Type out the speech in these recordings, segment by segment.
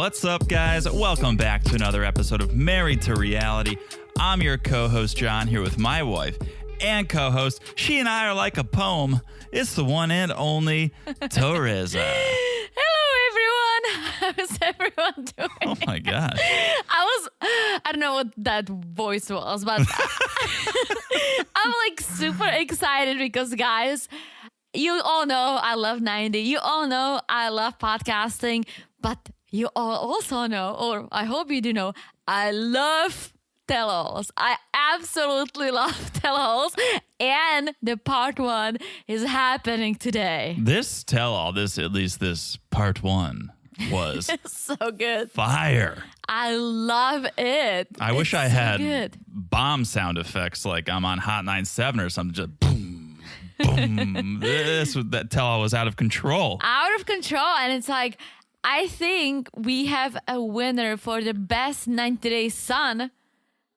What's up, guys? Welcome back to another episode of Married to Reality. I'm your co-host, John, here with my wife and co-host. She and I are like a poem. It's the one and only Teresa. Hello, everyone. How's everyone doing? Oh, my God. I don't know what that voice was, but I'm like super excited because, guys, you all know I love 90. You all know I love podcasting, but you all also know, or I hope you do know, I love tell-alls. I absolutely love tell-alls, and the part one is happening today. This tell-all, at least this part one, was so good. Fire. I love it. I wish I had good. bomb sound effects like I'm on Hot 97 or something, just boom, boom. That tell-all was out of control. Out of control, and it's like, I think we have a winner for the best 90 Day Son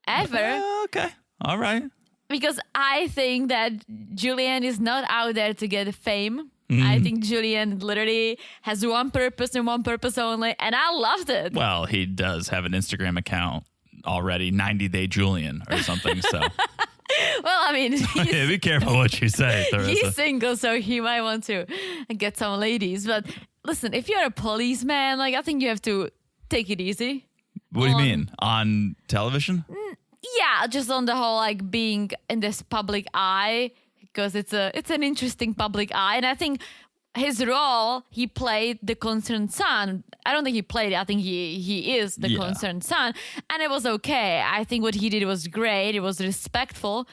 ever. Okay. All right. Because I think that Julian is not out there to get fame. I think Julian literally has one purpose and one purpose only, and I loved it. Well, he does have an Instagram account already, 90 Day Julian or something, so. Well, I mean, Yeah, be careful what you say, Teresa. he's single, so he might want to get some ladies. But listen, if you're a policeman, like, I think you have to take it easy. What do you mean? On television? Yeah, just on the whole, like, being in this public eye, because it's an interesting public eye. And I think his role, he played the concerned son. I don't think he played it. I think he is the concerned son. And it was okay. I think what he did was great. It was respectful.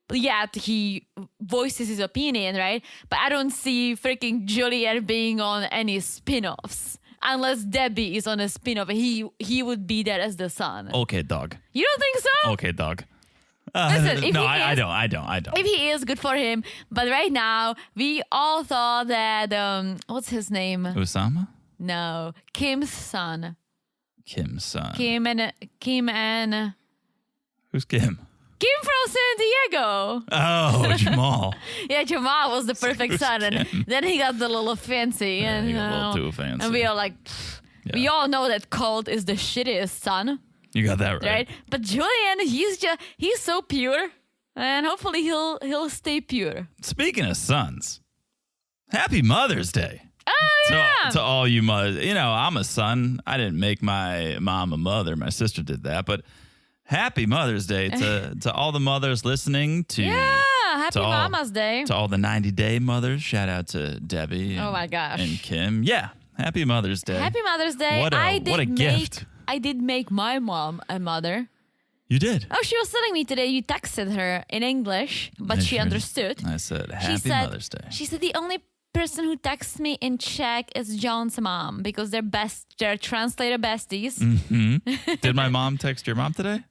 But yet he voices his opinion, right? But I don't see freaking Julian being on any spin-offs. Unless Debbie is on a spin-off, he would be there as the son. Okay, dog. You don't think so? Okay, dog. Listen, if no, he I is- don't. If he is, good for him. But right now, we all thought that, what's his name? Osama? No, Kim's son. Kim's son. Kim and Who's Kim? Kim from San Diego. Oh, Jamal. Yeah, Jamal was the perfect Who's son. And Kim? then he got the little fancy. Yeah, and he got a little too fancy. And we are like, we Yeah. all know that Colt is the shittiest son, You got that right. right? But Julian, he's so pure. And hopefully he'll stay pure. Speaking of sons, happy Mother's Day. Oh, yeah. To all you mothers. You know, I'm a son. I didn't make my mom a mother. My sister did that. But happy Mother's Day to all the mothers listening. Happy all- Mama's Day. To all the 90-day mothers. Shout out to Debbie Oh, my gosh. and Kim. Yeah, happy Mother's Day. Happy Mother's Day. What a gift. I did make my mom a mother. You did. Oh, she was telling me today you texted her in English, but she understood. I said, She happy said, Mother's Day. She said the only person who texts me in Czech is John's mom because they're translator besties. Did my mom text your mom today?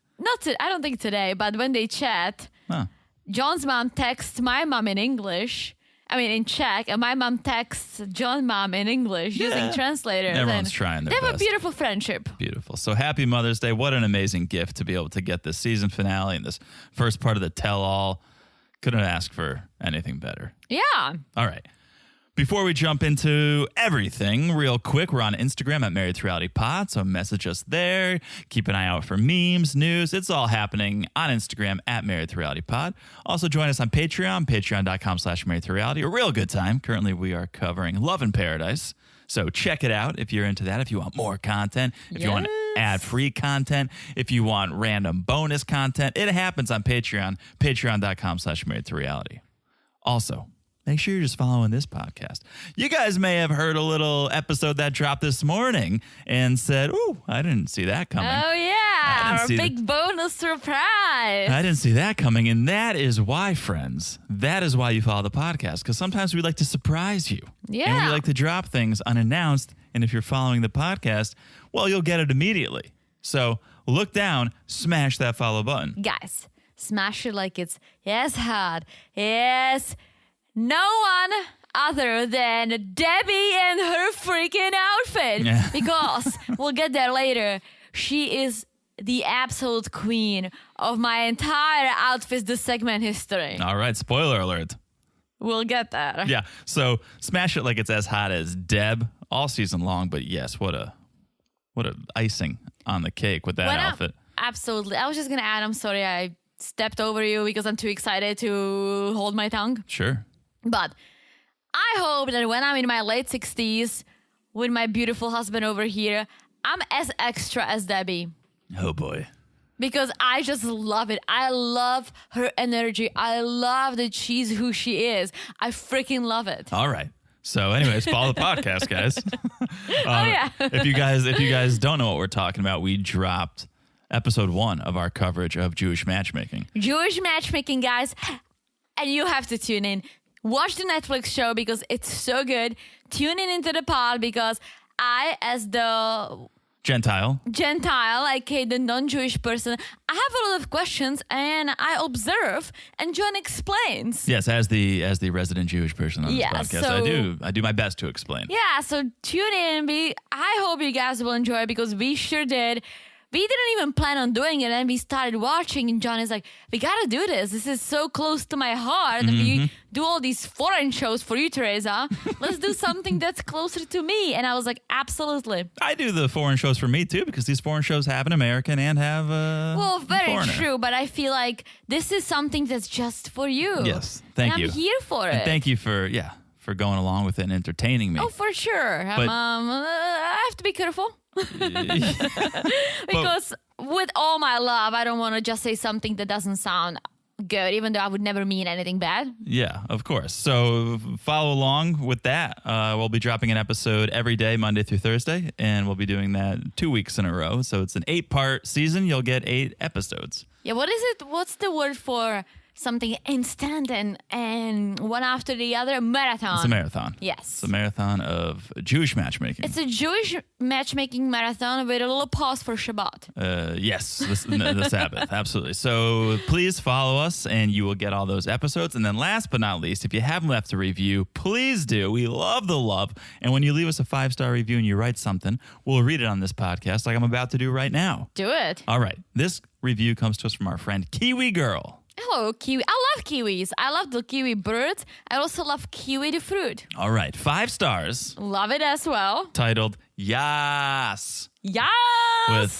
I don't think today, but when they chat, Huh. John's mom texts my mom in English. I mean, in Czech, and my mom texts John's mom in English using translators. Everyone's and trying their They have best. a beautiful friendship. Beautiful. So happy Mother's Day. What an amazing gift to be able to get this season finale and this first part of the tell-all. Couldn't ask for anything better. Yeah. All right. Before we jump into everything, real quick, we're on Instagram at Married to Reality Pod, so message us there. Keep an eye out for memes, news. It's all happening on Instagram at Married to Reality Pod. Also join us on Patreon, patreon.com/Married to Reality. A real good time. Currently, we are covering Love in Paradise, so check it out if you're into that, if you want more content, if you want ad-free content, if you want random bonus content. It happens on Patreon, patreon.com/Married to Reality. Also, make sure you're just following this podcast. You guys may have heard a little episode that dropped this morning and said, ooh, I didn't see that coming. Oh, I yeah. didn't Our see big bonus surprise. I didn't see that coming. And that is why, friends, that is why you follow the podcast. Because sometimes we like to surprise you. Yeah. And we like to drop things unannounced. And if you're following the podcast, well, you'll get it immediately. So look down, smash that follow button. Guys, smash it like it's hard. Yes. No one other than Debbie and her freaking outfit. Yeah. Because we'll get there later. She is the absolute queen of my entire outfit this segment history. All right, spoiler alert. We'll get there. Yeah, so smash it like it's as hot as Deb all season long. But yes, what a What a icing on the cake with that outfit. Absolutely. I was just going to add, I'm sorry I stepped over you because I'm too excited to hold my tongue. Sure. But I hope that when I'm in my late 60s with my beautiful husband over here, I'm as extra as Debbie. Oh, boy. Because I just love it. I love her energy. I love that she's who she is. I freaking love it. All right. So anyways, follow the podcast, guys. Yeah. If you guys don't know what we're talking about, we dropped episode 1 of our coverage of Jewish matchmaking. Jewish matchmaking, guys. And you have to tune in. Watch the Netflix show because it's so good. Tune in into the pod because I, as the Gentile, aka the non-Jewish person, I have a lot of questions and I observe and John explains. Yes, as the resident Jewish person on this podcast, so, I do my best to explain. Yeah, so tune in. I hope you guys will enjoy it because we sure did. We didn't even plan on doing it and we started watching and John is like, we gotta do this. This is so close to my heart. We do all these foreign shows for you, Teresa. Let's do something that's closer to me. And I was like, absolutely. I do the foreign shows for me too because these foreign shows have an American and have well, very foreigner. true. But I feel like this is something that's just for you. Yes, thank you. I'm here for it. And thank you for going along with it and entertaining me. Oh, for sure. But, I have to be careful. Because with all my love, I don't want to just say something that doesn't sound good, even though I would never mean anything bad. Yeah, of course. So follow along with that. We'll be dropping an episode every day, Monday through Thursday, and we'll be doing that 2 weeks in a row. So it's an 8-part season. You'll get 8 episodes. Yeah, what is it? What's the word for something instant and one after the other? Marathon. It's a marathon. Yes. It's a marathon of Jewish matchmaking. It's a Jewish matchmaking marathon with a little pause for Shabbat. Yes, the Sabbath. Absolutely. So please follow us and you will get all those episodes. And then last but not least, if you haven't left a review, please do. We love the love. And when you leave us a 5-star review and you write something, we'll read it on this podcast like I'm about to do right now. Do it. All right. This review comes to us from our friend Kiwi Girl. Hello, kiwi. I love kiwis. I love the kiwi birds. I also love kiwi the fruit. All right. 5 stars. Love it as well. Titled Yas. Yes.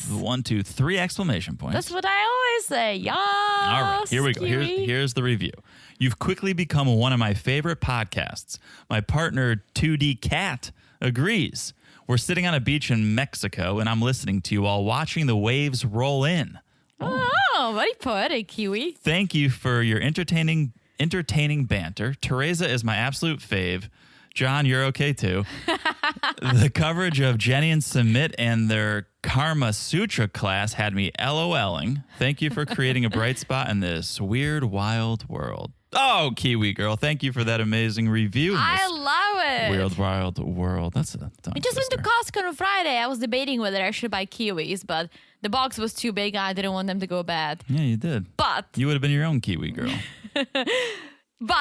With 1, 2, 3 exclamation points. That's what I always say. Yes. All right. Here we go. Here's the review. You've quickly become one of my favorite podcasts. My partner, 2D Cat, agrees. We're sitting on a beach in Mexico, and I'm listening to you while watching the waves roll in. Oh, very poetic, Kiwi. Thank you for your entertaining banter. Teresa is my absolute fave. John, you're okay too. The coverage of Jenny and Sumit and their Karma Sutra class had me LOLing. Thank you for creating a bright spot in this weird, wild world. Oh, Kiwi Girl, thank you for that amazing review. I love it. Weird, wild world. That's a tongue I just went to twister. Costco on Friday. I was debating whether I should buy kiwis, but the box was too big. I didn't want them to go bad. Yeah, you did. But You would have been your own Kiwi Girl.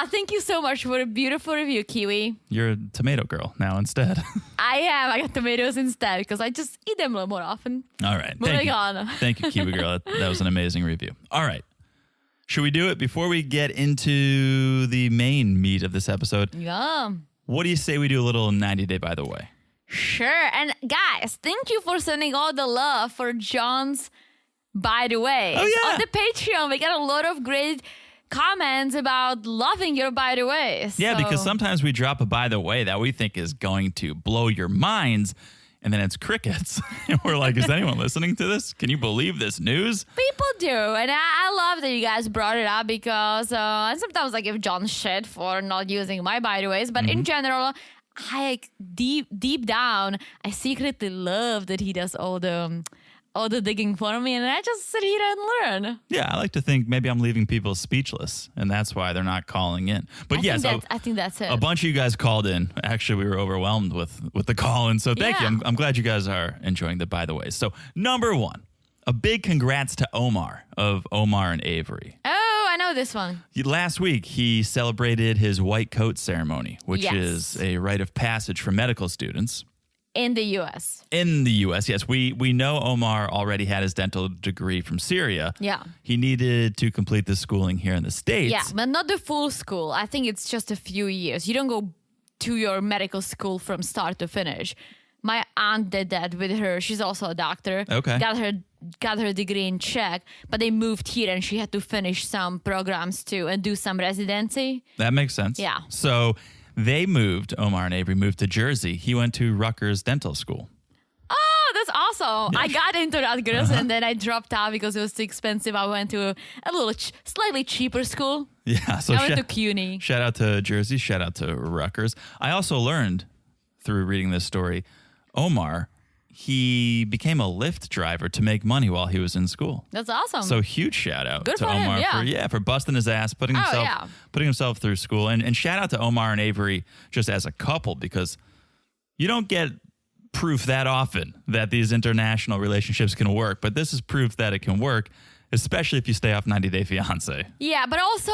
thank you so much for a beautiful review, Kiwi. You're a tomato girl now instead. I am. I got tomatoes instead because I just eat them a little more often. All right. Moving on. Thank you, Kiwi Girl. That was an amazing review. All right. Should we do it before we get into the main meat of this episode? Yeah. What do you say we do a little 90 Day by the way? Sure. And guys, thank you for sending all the love for John's By the Way. Oh, yeah. On the Patreon, we got a lot of great comments about loving your By the Ways. Yeah, So- because sometimes we drop a by the way that we think is going to blow your minds, and then it's crickets. And we're like, is anyone listening to this? Can you believe this news? People do, and I love that you guys brought it up because and sometimes I give John shit for not using my by the ways, but in general, I deep down, I secretly love that he does all the digging for me, and I just sit here and learn. Yeah, I like to think maybe I'm leaving people speechless, and that's why they're not calling in. But I think that's it. a bunch of you guys called in. Actually, we were overwhelmed with the call, and so thank you. Yeah. I'm glad you guys are enjoying the by the way. So number 1, a big congrats to Omar of Omar and Avery. Oh, I know this one. Last week, he celebrated his white coat ceremony, which Yes. is a rite of passage for medical students. In the U.S. In the U.S., yes. We know Omar already had his dental degree from Syria. Yeah. He needed to complete the schooling here in the States. Yeah, but not the full school. I think it's just a few years. You don't go to your medical school from start to finish. My aunt did that with her. She's also a doctor. Okay. Got her degree in Czech, but they moved here and she had to finish some programs too and do some residency. That makes sense. Yeah. So they moved, Omar and Avery moved to Jersey. He went to Rutgers Dental School. Oh, that's awesome. I got into Rutgers and then I dropped out because it was too expensive. I went to a little slightly cheaper school. Yeah. So I went to CUNY. Shout out to Jersey. Shout out to Rutgers. I also learned through reading this story, Omar, he became a Lyft driver to make money while he was in school. That's awesome. So huge shout out Good to for him, Omar yeah. for busting his ass, putting himself through school. And shout out to Omar and Avery just as a couple, because you don't get proof that often that these international relationships can work, but this is proof that it can work, especially if you stay off 90 Day Fiancé. Yeah, but also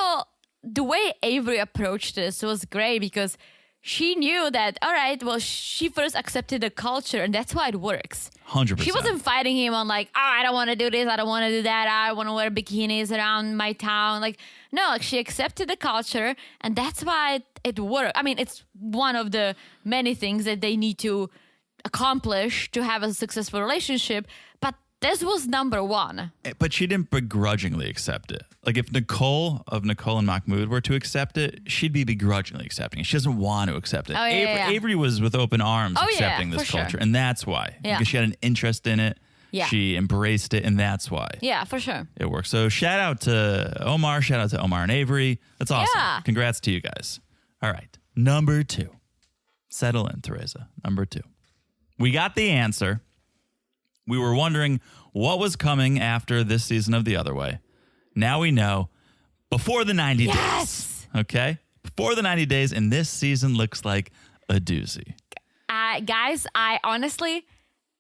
the way Avery approached this was great because she knew that, all right, well, she first accepted the culture and that's why it works. 100%. She wasn't fighting him on like, oh, I don't want to do this, I don't want to do that, I want to wear bikinis around my town. Like, no, like she accepted the culture and that's why it worked. I mean, it's one of the many things that they need to accomplish to have a successful relationship, but this was number one. But she didn't begrudgingly accept it. Like if Nicole and Mahmoud were to accept it, she'd be begrudgingly accepting it. She doesn't want to accept it. Oh, yeah. Avery was with open arms Oh, accepting yeah, this for culture. sure. And that's why. Yeah. Because she had an interest in it. Yeah. She embraced it, and that's why. Yeah, for sure. It works. So shout out to Omar and Avery. That's awesome. Yeah. Congrats to you guys. All right. Number 2. Settle in, Teresa. Number 2. We got the answer. We were wondering what was coming after this season of The Other Way. Now we know. Before the 90 Yes! days. Okay? Before the 90 days, and this season looks like a doozy. Guys, I honestly,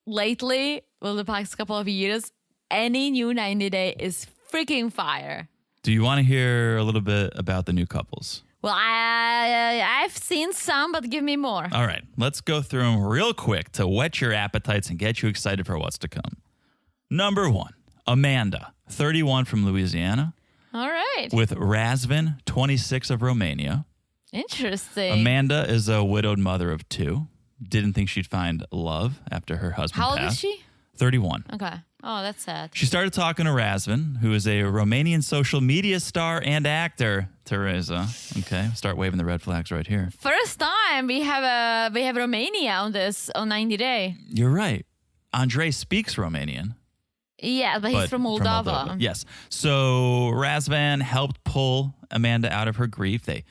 lately, well, the past couple of years, any new 90 Day is freaking fire. Do you want to hear a little bit about the new couples? Well, I've seen some, but give me more. All right, let's go through them real quick to whet your appetites and get you excited for what's to come. Number 1, Amanda, 31 from Louisiana, All right. with Razvan, 26 of Romania. Interesting. Amanda is a widowed mother of 2. Didn't think she'd find love after her husband How old passed. is she? 31. Okay. Oh, that's sad. She started talking to Razvan, who is a Romanian social media star and actor. Teresa, okay, start waving the red flags right here. First time we have Romania on 90 Day. You're right. Andre speaks Romanian. Yeah, but he's from Moldova. Yes. So Razvan helped pull Amanda out of her grief. They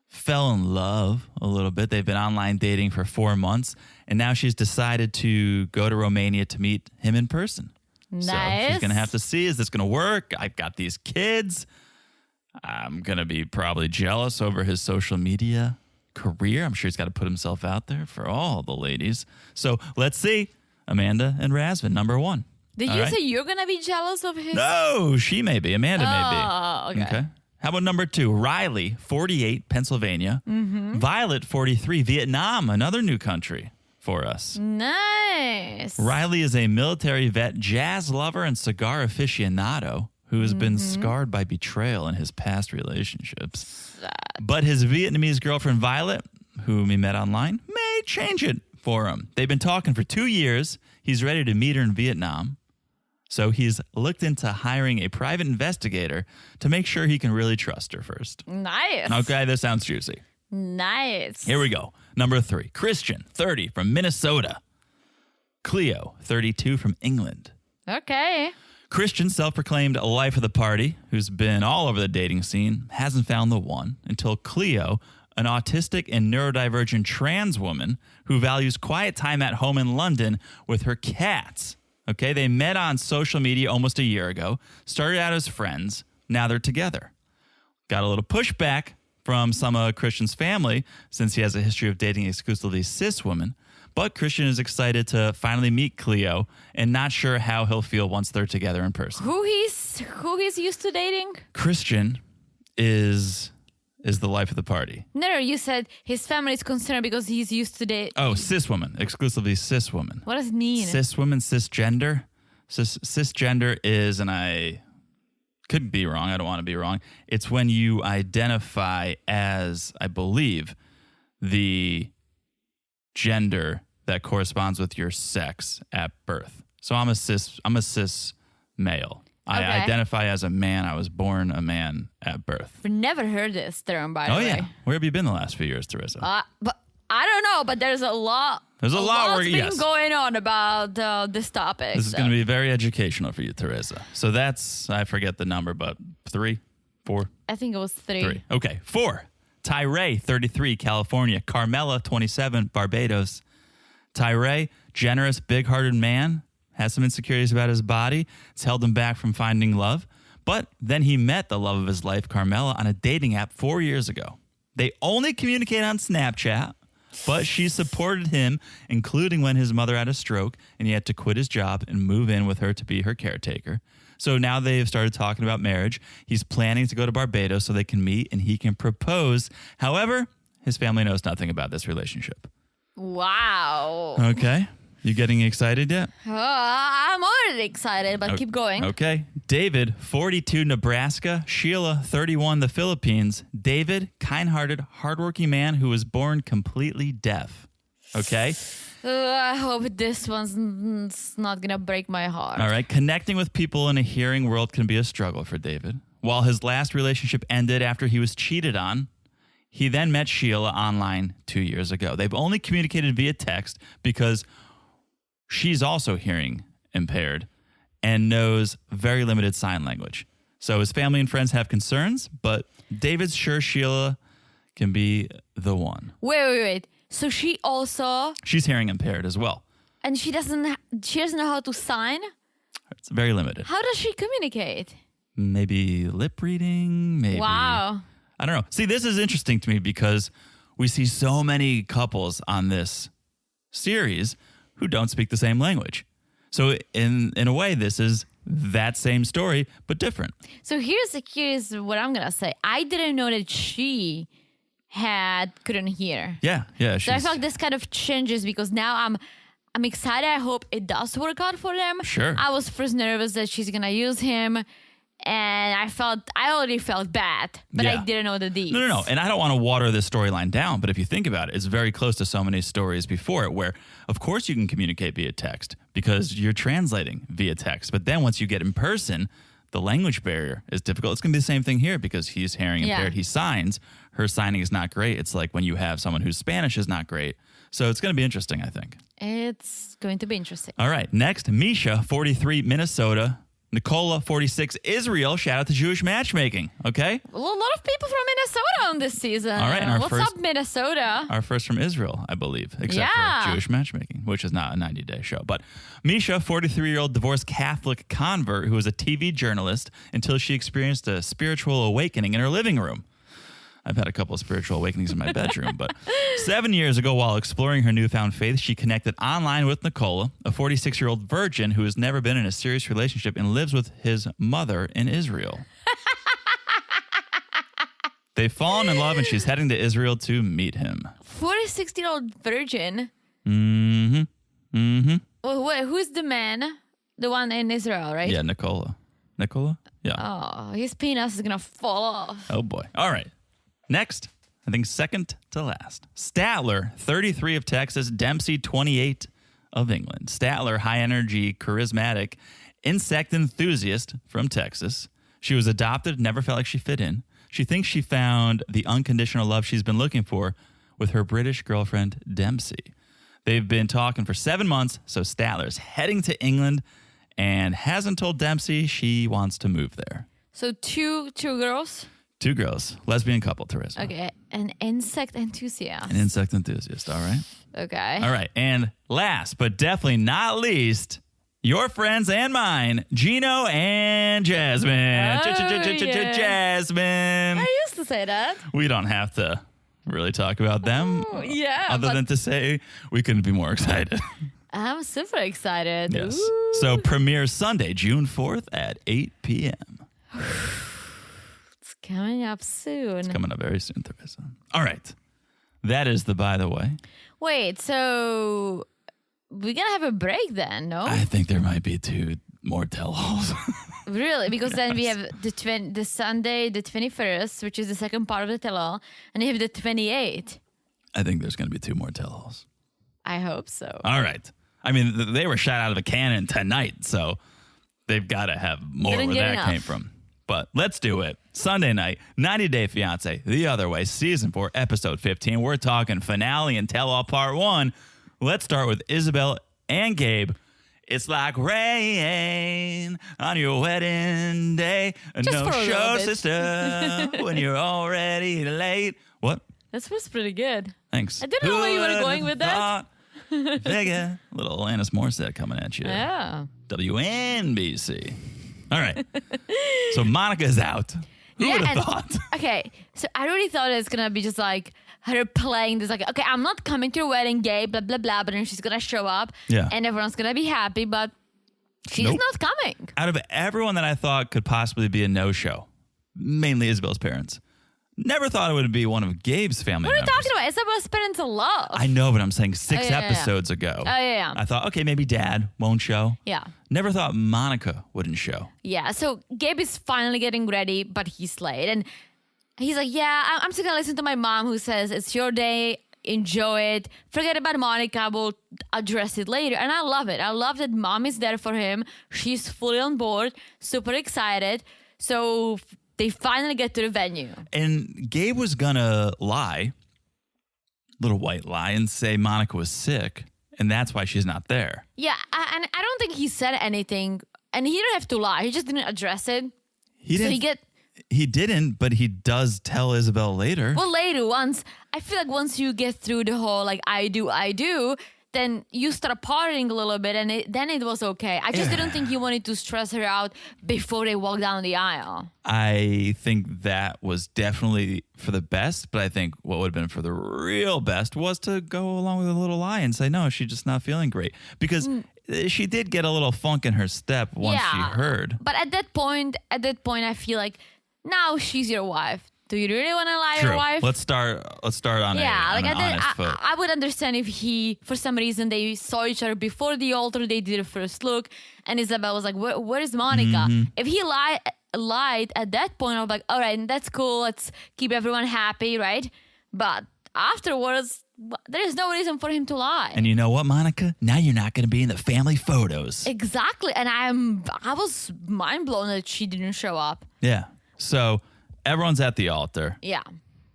fell in love a little bit. They've been online dating for 4 months, and now she's decided to go to Romania to meet him in person. Nice. So she's going to have to see, is this going to work? I've got these kids. I'm going to be probably jealous over his social media career. I'm sure he's got to put himself out there for all the ladies. So let's see. Amanda and Razvan, number 1. Did you say you're going to be jealous of his? No, she may be. Amanda Oh, may be. okay. How about number 2? Riley, 48, Pennsylvania. Mm-hmm. Violet, 43, Vietnam, another new country for us. Nice. Riley is a military vet, jazz lover, and cigar aficionado who has been scarred by betrayal in his past relationships. Sad. But his Vietnamese girlfriend, Violet, whom he met online, may change it for him. They've been talking for 2 years. He's ready to meet her in Vietnam. So he's looked into hiring a private investigator to make sure he can really trust her first. Nice. Okay, this sounds juicy. Nice. Here we go. Number 3, Christian, 30, from Minnesota. Cleo, 32, from England. Okay. Christian, self-proclaimed life of the party, who's been all over the dating scene, hasn't found the one until Cleo, an autistic and neurodivergent trans woman who values quiet time at home in London with her cats. Okay, they met on social media almost a year ago, started out as friends, now they're together. Got a little pushback from some of Christian's family since he has a history of dating exclusively cis women, but Christian is excited to finally meet Cleo and not sure how he'll feel once they're together in person. Who he's used to dating? Christian is the life of the party. No, you said his family is concerned because he's used to date. Oh, cis woman, exclusively cis woman. What does it mean? Cis women, cisgender. Cisgender is, and I could be wrong, I don't want to be wrong, it's when you identify as, I believe, the gender that corresponds with your sex at birth. So I'm a cis male. I Okay. identify as a man. I was born a man at birth. I've never heard this term, by the way. Yeah. Where have you been the last few years, Teresa? But I don't know, but there's a lot. There's a lot where, been yes. going on about this topic. This is going to be very educational for you, Teresa. So that's, I forget the number, but 3, 4, I think it was 3. 3. Okay, 4. Tyree, 33, California. Carmela, 27, Barbados. Tyree, generous, big-hearted man, has some insecurities about his body. It's held him back from finding love. But then he met the love of his life, Carmela, on a dating app 4 years ago. They only communicate on Snapchat, but she supported him, including when his mother had a stroke and he had to quit his job and move in with her to be her caretaker. So now they've started talking about marriage. He's planning to go to Barbados so they can meet and he can propose. However, his family knows nothing about this relationship. Wow. Okay. You getting excited yet? I'm already excited, but keep going. Okay. David, 42, Nebraska. Sheila, 31, the Philippines. David, kind-hearted, hardworking man who was born completely deaf. Okay. I hope this one's not going to break my heart. All right. Connecting with people in a hearing world can be a struggle for David. While his last relationship ended after he was cheated on, he then met Sheila online 2 years ago. They've only communicated via text because she's also hearing impaired and knows very limited sign language. So his family and friends have concerns, but David's sure Sheila can be the one. Wait. So She's hearing impaired as well. and she doesn't know how to sign? It's very limited. How does she communicate? Maybe lip reading, maybe. Wow. I don't know. See, this is interesting to me because we see so many couples on this series who don't speak the same language. So in a way, this is that same story, but different. So here's what I'm gonna say. I didn't know that she couldn't hear. Yeah. So I feel like this kind of changes because now I'm excited. I hope it does work out for them. Sure. I was first nervous that she's gonna use him, and I already felt bad, but I Yeah. didn't know the deeds. No. And I don't want to water this storyline down, but if you think about it, it's very close to so many stories before it where, of course, you can communicate via text because you're translating via text. But then once you get in person, the language barrier is difficult. It's going to be the same thing here because he's hearing impaired. Yeah. He signs. Her signing is not great. It's like when you have someone whose Spanish is not great. So it's going to be interesting, I think. It's going to be interesting. All right. Next, Misha, 43, Minnesota. Nicola, 46, Israel. Shout out to Jewish matchmaking. Okay. A lot of people from Minnesota on this season. All right, and our What's first- up, Minnesota? Our first from Israel, I believe, except Yeah. for Jewish matchmaking, which is not a 90-day show. But Misha, 43-year-old divorced Catholic convert who was a TV journalist until she experienced a spiritual awakening in her living room. I've had a couple of spiritual awakenings in my bedroom, but 7 years ago, while exploring her newfound faith, she connected online with Nicola, a 46-year-old virgin who has never been in a serious relationship and lives with his mother in Israel. They've fallen in love, and she's heading to Israel to meet him. 46-year-old virgin. Mm-hmm. Well, wait, who's the man? The one in Israel, right? Yeah, Nicola. Nicola? Yeah. Oh, his penis is gonna fall off. Oh, boy. All right. Next, I think second to last. Statler, 33 of Texas. Dempsey, 28 of England. Statler, high energy, charismatic, insect enthusiast from Texas. She was adopted, never felt like she fit in. She thinks she found the unconditional love she's been looking for with her British girlfriend, Dempsey. They've been talking for 7 months, so Statler's heading to England and hasn't told Dempsey she wants to move there. So two girls. 2 girls, lesbian couple, Teresa. Okay, an insect enthusiast. An insect enthusiast, all right? Okay. All right, and last but definitely not least, your friends and mine, Gino and Jasmine. Oh, yeah. Jasmine. I used to say that. We don't have to really talk about them Yeah, other but than to say we couldn't be more excited. I'm super excited. Yes. Ooh. So premieres Sunday, June 4th at 8 p.m. It's coming up soon. It's coming up very soon, Teresa. All right. That is the by the way. Wait, so we're gonna have a break then, no? I think there might be 2 more tell-alls. Really? Because then we have the Sunday, the 21st, which is the second part of the tell-all, and you have the 28th. I think there's going to be 2 more tell-alls. I hope so. All right. I mean, they were shot out of a cannon tonight, so they've got to have more Didn't where get that enough. came from. But let's do it. Sunday night, 90 Day Fiancé, The Other Way, Season 4, Episode 15. We're talking finale and tell-all part 1. Let's start with Isabel and Gabe. It's like rain on your wedding day. Just No for a show, little bit. sister, when you're already late. What? This was pretty good. Thanks. I didn't know where you were Who going would've with that. thought? Figure. Little Alanis Morissette coming at you. Yeah. WNBC. All right. So Monica's out. Who would have and- thought? Okay, so I really thought it's gonna be just like her playing this, like, okay, I'm not coming to your wedding, Gabe, blah blah blah, but then she's gonna show up, Yeah. and everyone's gonna be happy, but she's Nope. not coming. Out of everyone that I thought could possibly be a no-show, mainly Isabel's parents, never thought it would be one of Gabe's family What are you members. talking about? Isabel's parents love. I know, but I'm saying six Oh, yeah, yeah. episodes ago. Oh, yeah. I thought, okay, maybe Dad won't show. Yeah. Never thought Monica wouldn't show. Yeah, so Gabe is finally getting ready, but he's late. And he's like, yeah, I'm still gonna listen to my mom who says, it's your day, enjoy it. Forget about Monica, we'll address it later. And I love it. I love that mom is there for him. She's fully on board, super excited. So they finally get to the venue. And Gabe was gonna lie, little white lie, and say Monica was sick, and that's why she's not there. Yeah, and I don't think he said anything. And he didn't have to lie. He just didn't address it. He So didn't. He didn't, but he does tell Isabel later. Well, later, I feel like once you get through the whole, like, I do, then you start partying a little bit, and then it was okay. I just didn't think he wanted to stress her out before they walk down the aisle. I think that was definitely for the best, but I think what would have been for the real best was to go along with a little lie and say, no, she's just not feeling great. Because she did get a little funk in her step once she heard. But at that point, I feel like now she's your wife. Do you really want to lie to True. your wife? Let's start on Yeah, an honest foot. I would understand if for some reason, they saw each other before the altar, they did a first look, and Isabel was like, where is Monica? Mm-hmm. If he lied at that point, I was like, all right, that's cool, let's keep everyone happy, right? But afterwards, there's no reason for him to lie. And you know what, Monica? Now you're not going to be in the family photos. Exactly, and I was mind blown that she didn't show up. Yeah. So everyone's at the altar. Yeah.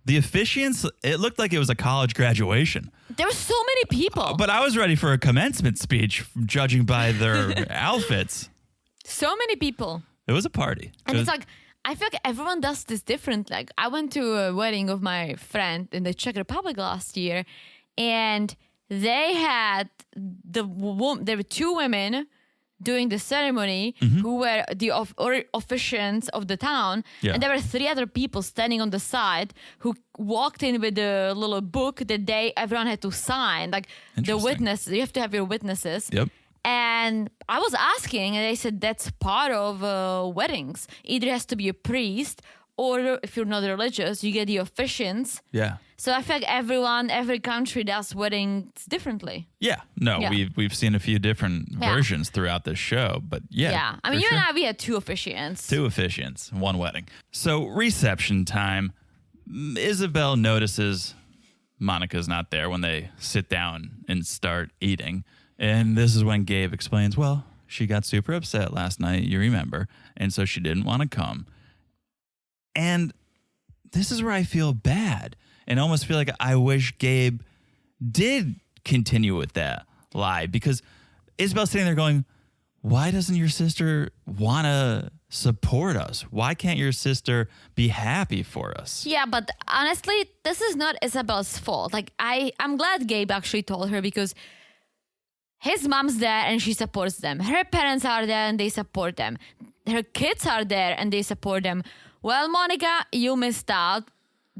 The officiants, it looked like it was a college graduation. There were so many people. But I was ready for a commencement speech, judging by their outfits. So many people. It was a party. And It it's was- like, I feel like everyone does this different. Like, I went to a wedding of my friend in the Czech Republic last year, and they had there were two women doing the ceremony who were the officiants of the town, Yeah. and there were three other people standing on the side who walked in with a little book that everyone had to sign, like the Interesting. witness. You have to have your witnesses. Yep. And I was asking, and they said that's part of weddings. Either has to be a priest, or if you're not religious, you get the officiants. Yeah. So I feel like every country does weddings differently. Yeah. No, Yeah. we've seen a few different Yeah. versions throughout this show, but yeah. Yeah. I mean, for you sure. and I, we had two officiants. Two officiants, one wedding. So reception time. Isabel notices Monica's not there when they sit down and start eating. And this is when Gabe explains, well, she got super upset last night, you remember, and so she didn't want to come. And this is where I feel bad and almost feel like I wish Gabe did continue with that lie, because Isabel's sitting there going, why doesn't your sister want to support us? Why can't your sister be happy for us? Yeah, but honestly, this is not Isabel's fault. Like, I'm glad Gabe actually told her, because his mom's there and she supports them. Her parents are there and they support them. Her kids are there and they support them. Well, Monica, you missed out,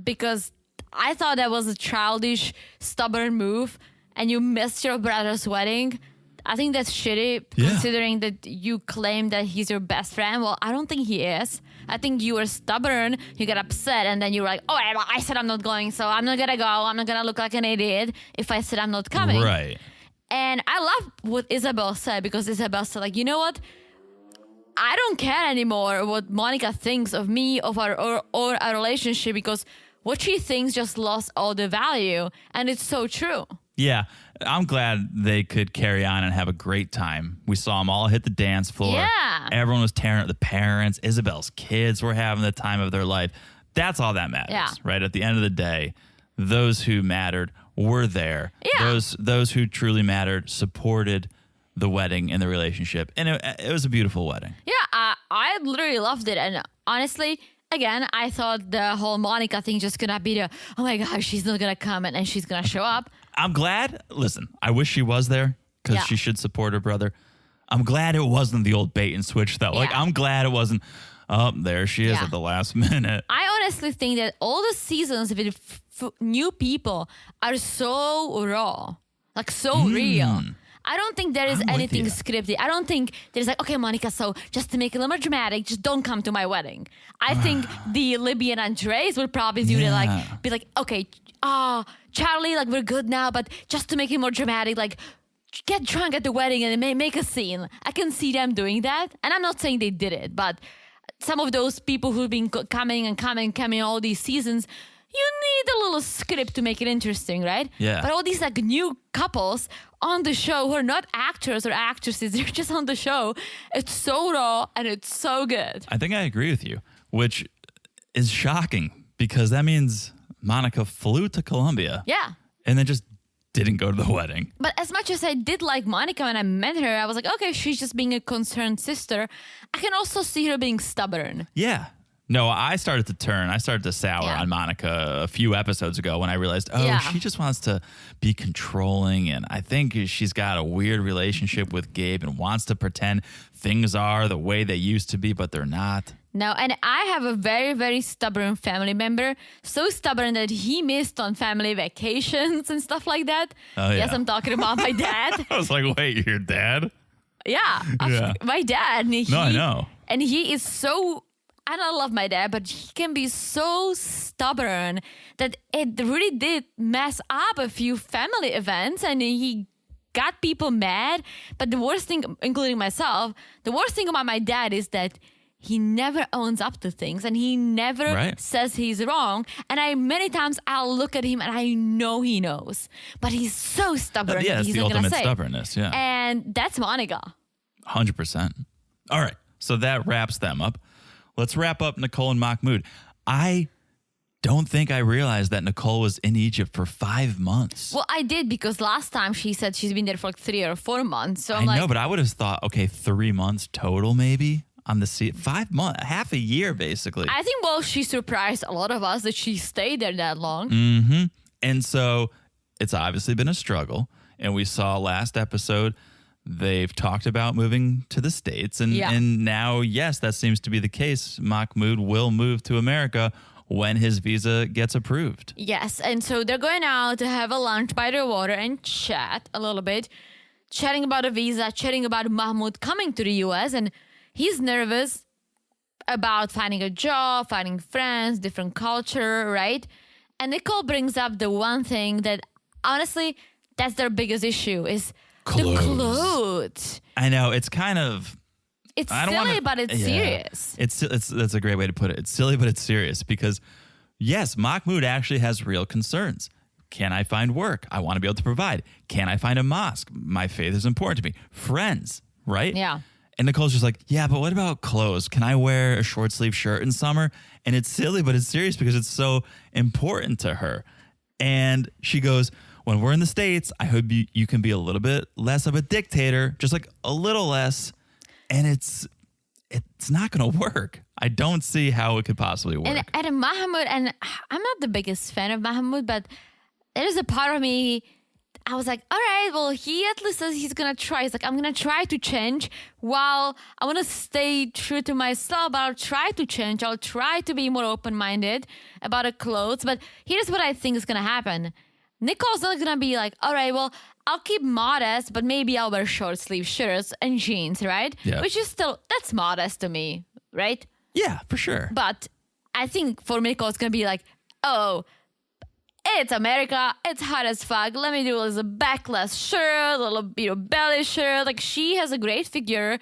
because I thought that was a childish, stubborn move, and you missed your brother's wedding. I think that's shitty, Yeah. considering that you claim that he's your best friend. Well, I don't think he is. I think you were stubborn, you got upset, and then you were like, oh, I said I'm not going, so I'm not gonna go. I'm not gonna look like an idiot if I said I'm not coming. Right. And I love what Isabel said, because Isabel said, like, you know what? I don't care anymore what Monica thinks of me, of or our relationship, because what she thinks just lost all the value. And it's so true. Yeah. I'm glad they could carry on and have a great time. We saw them all hit the dance floor. Yeah. Everyone was tearing up the parents. Isabel's kids were having the time of their life. That's all that matters, right? At the end of the day, those who mattered were there. Yeah. Those who truly mattered supported the wedding and the relationship. And it was a beautiful wedding. Yeah, I literally loved it. And honestly, again, I thought the whole Monica thing just gonna be the, oh my gosh, she's not gonna come and she's gonna show up. I'm glad. Listen, I wish she was there because she should support her brother. I'm glad it wasn't the old bait and switch though. Like, I'm glad it wasn't, oh, there she is at the last minute. I honestly think that all the seasons with new people are so raw, like so real. I don't think there is anything scripted. I don't think there's like, okay, Monica, so just to make it a little more dramatic, just don't come to my wedding. I think the Libby and Andres would probably do that, be like, okay, Charlie, like, we're good now, but just to make it more dramatic, like, get drunk at the wedding and make a scene. I can see them doing that. And I'm not saying they did it, but some of those people who've been coming all these seasons, you need a little script to make it interesting, right? Yeah. But all these like new couples on the show who are not actors or actresses, they're just on the show. It's so raw and it's so good. I think I agree with you, which is shocking because that means Monica flew to Colombia. Yeah. And then just didn't go to the wedding. But as much as I did like Monica when I met her, I was like, okay, she's just being a concerned sister. I can also see her being stubborn. Yeah. No, I started to sour on Monica a few episodes ago when I realized, she just wants to be controlling. And I think she's got a weird relationship with Gabe and wants to pretend things are the way they used to be, but they're not. No, and I have a very, very stubborn family member. So stubborn that he missed on family vacations and stuff like that. Oh, yeah. Yes, I'm talking about my dad. I was like, wait, your dad? Yeah. My dad. I know. And he is so... I don't love my dad, but he can be so stubborn that it really did mess up a few family events and he got people mad. But the worst thing, including myself, the worst thing about my dad is that he never owns up to things and he never says he's wrong. And many times I'll look at him and I know he knows, but he's so stubborn. Yeah, it's he's the not ultimate gonna say. stubbornness. Yeah. And that's Monica. 100%. All right. So that wraps them up. Let's wrap up Nicole and Mahmoud. I don't think I realized that Nicole was in Egypt for 5 months. Well, I did because last time she said she's been there for like 3 or 4 months. So I know, but I would have thought, okay, 3 months total maybe on the sea. 5 months, half a year basically. I think, well, she surprised a lot of us that she stayed there that long. Mm-hmm. And so it's obviously been a struggle. And we saw last episode, they've talked about moving to the States. And now, yes, that seems to be the case. Mahmoud will move to America when his visa gets approved. Yes. And so they're going out to have a lunch by the water and chat a little bit, chatting about a visa, chatting about Mahmoud coming to the U.S. And he's nervous about finding a job, finding friends, different culture, right? And Nicole brings up the one thing that, honestly, that's their biggest issue is the clothes. I know. It's kind of... It's silly, but it's serious. It's that's a great way to put it. It's silly, but it's serious because, yes, Mahmoud actually has real concerns. Can I find work? I want to be able to provide. Can I find a mosque? My faith is important to me. Friends, right? Yeah. And Nicole's just like, yeah, but what about clothes? Can I wear a short sleeve shirt in summer? And it's silly, but it's serious because it's so important to her. And she goes, when we're in the States, I hope you can be a little bit less of a dictator, just like a little less. And it's not going to work. I don't see how it could possibly work. And Mahmoud, and I'm not the biggest fan of Mahmoud, but there's a part of me, I was like, all right, well, he at least says he's going to try. He's like, I'm going to try to change while I want to stay true to myself, but I'll try to change. I'll try to be more open-minded about the clothes. But here's what I think is going to happen. Nicole's not going to be like, all right, well, I'll keep modest, but maybe I'll wear short sleeve shirts and jeans, right? Yeah. Which is still, that's modest to me, right? Yeah, for sure. But I think for Nicole, it's going to be like, oh, it's America. It's hot as fuck. Let me do a little backless shirt, a little belly shirt. Like, she has a great figure.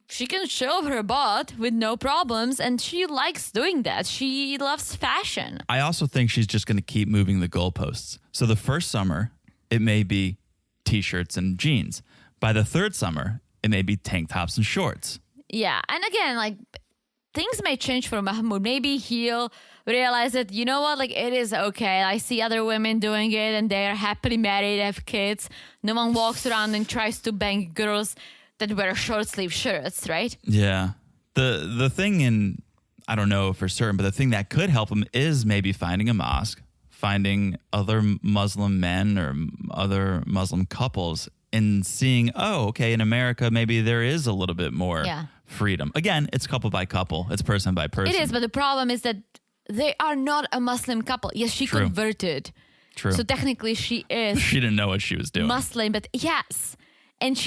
She can show her butt with no problems, and she likes doing that. She loves fashion. I also think she's just going to keep moving the goalposts. So the first summer, it may be t-shirts and jeans. By the third summer, it may be tank tops and shorts. Yeah. And again, like things may change for Mahmoud. Maybe he'll realize that, you know what, like it is okay. I see other women doing it and they're happily married, have kids. No one walks around and tries to bang girls that wear short sleeve shirts, right? Yeah. The thing I don't know for certain, but the thing that could help him is maybe finding a mosque, finding other Muslim men or other Muslim couples and seeing, oh, okay, in America, maybe there is a little bit more freedom. Again, it's couple by couple. It's person by person. It is, but the problem is that they are not a Muslim couple. Yes, she converted. True. So technically she is. She didn't know what she was doing. Muslim, but yes. And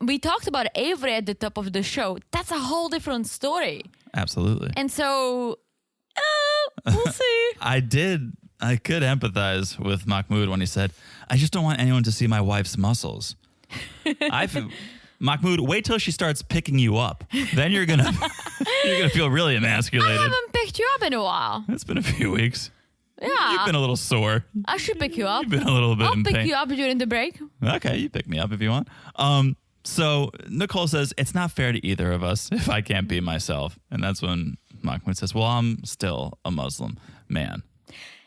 we talked about Avery at the top of the show. That's a whole different story. Absolutely. And so, we'll see. I could empathize with Mahmoud when he said, I just don't want anyone to see my wife's muscles. Mahmoud, wait till she starts picking you up. Then you're gonna feel really emasculated. I haven't picked you up in a while. It's been a few weeks. Yeah. You've been a little sore. I should pick you up. You've been a little bit I'll in pick pain. you up during the break. Okay, you pick me up if you want. So Nicole says, it's not fair to either of us if I can't be myself. And that's when Mahmoud says, well, I'm still a Muslim man.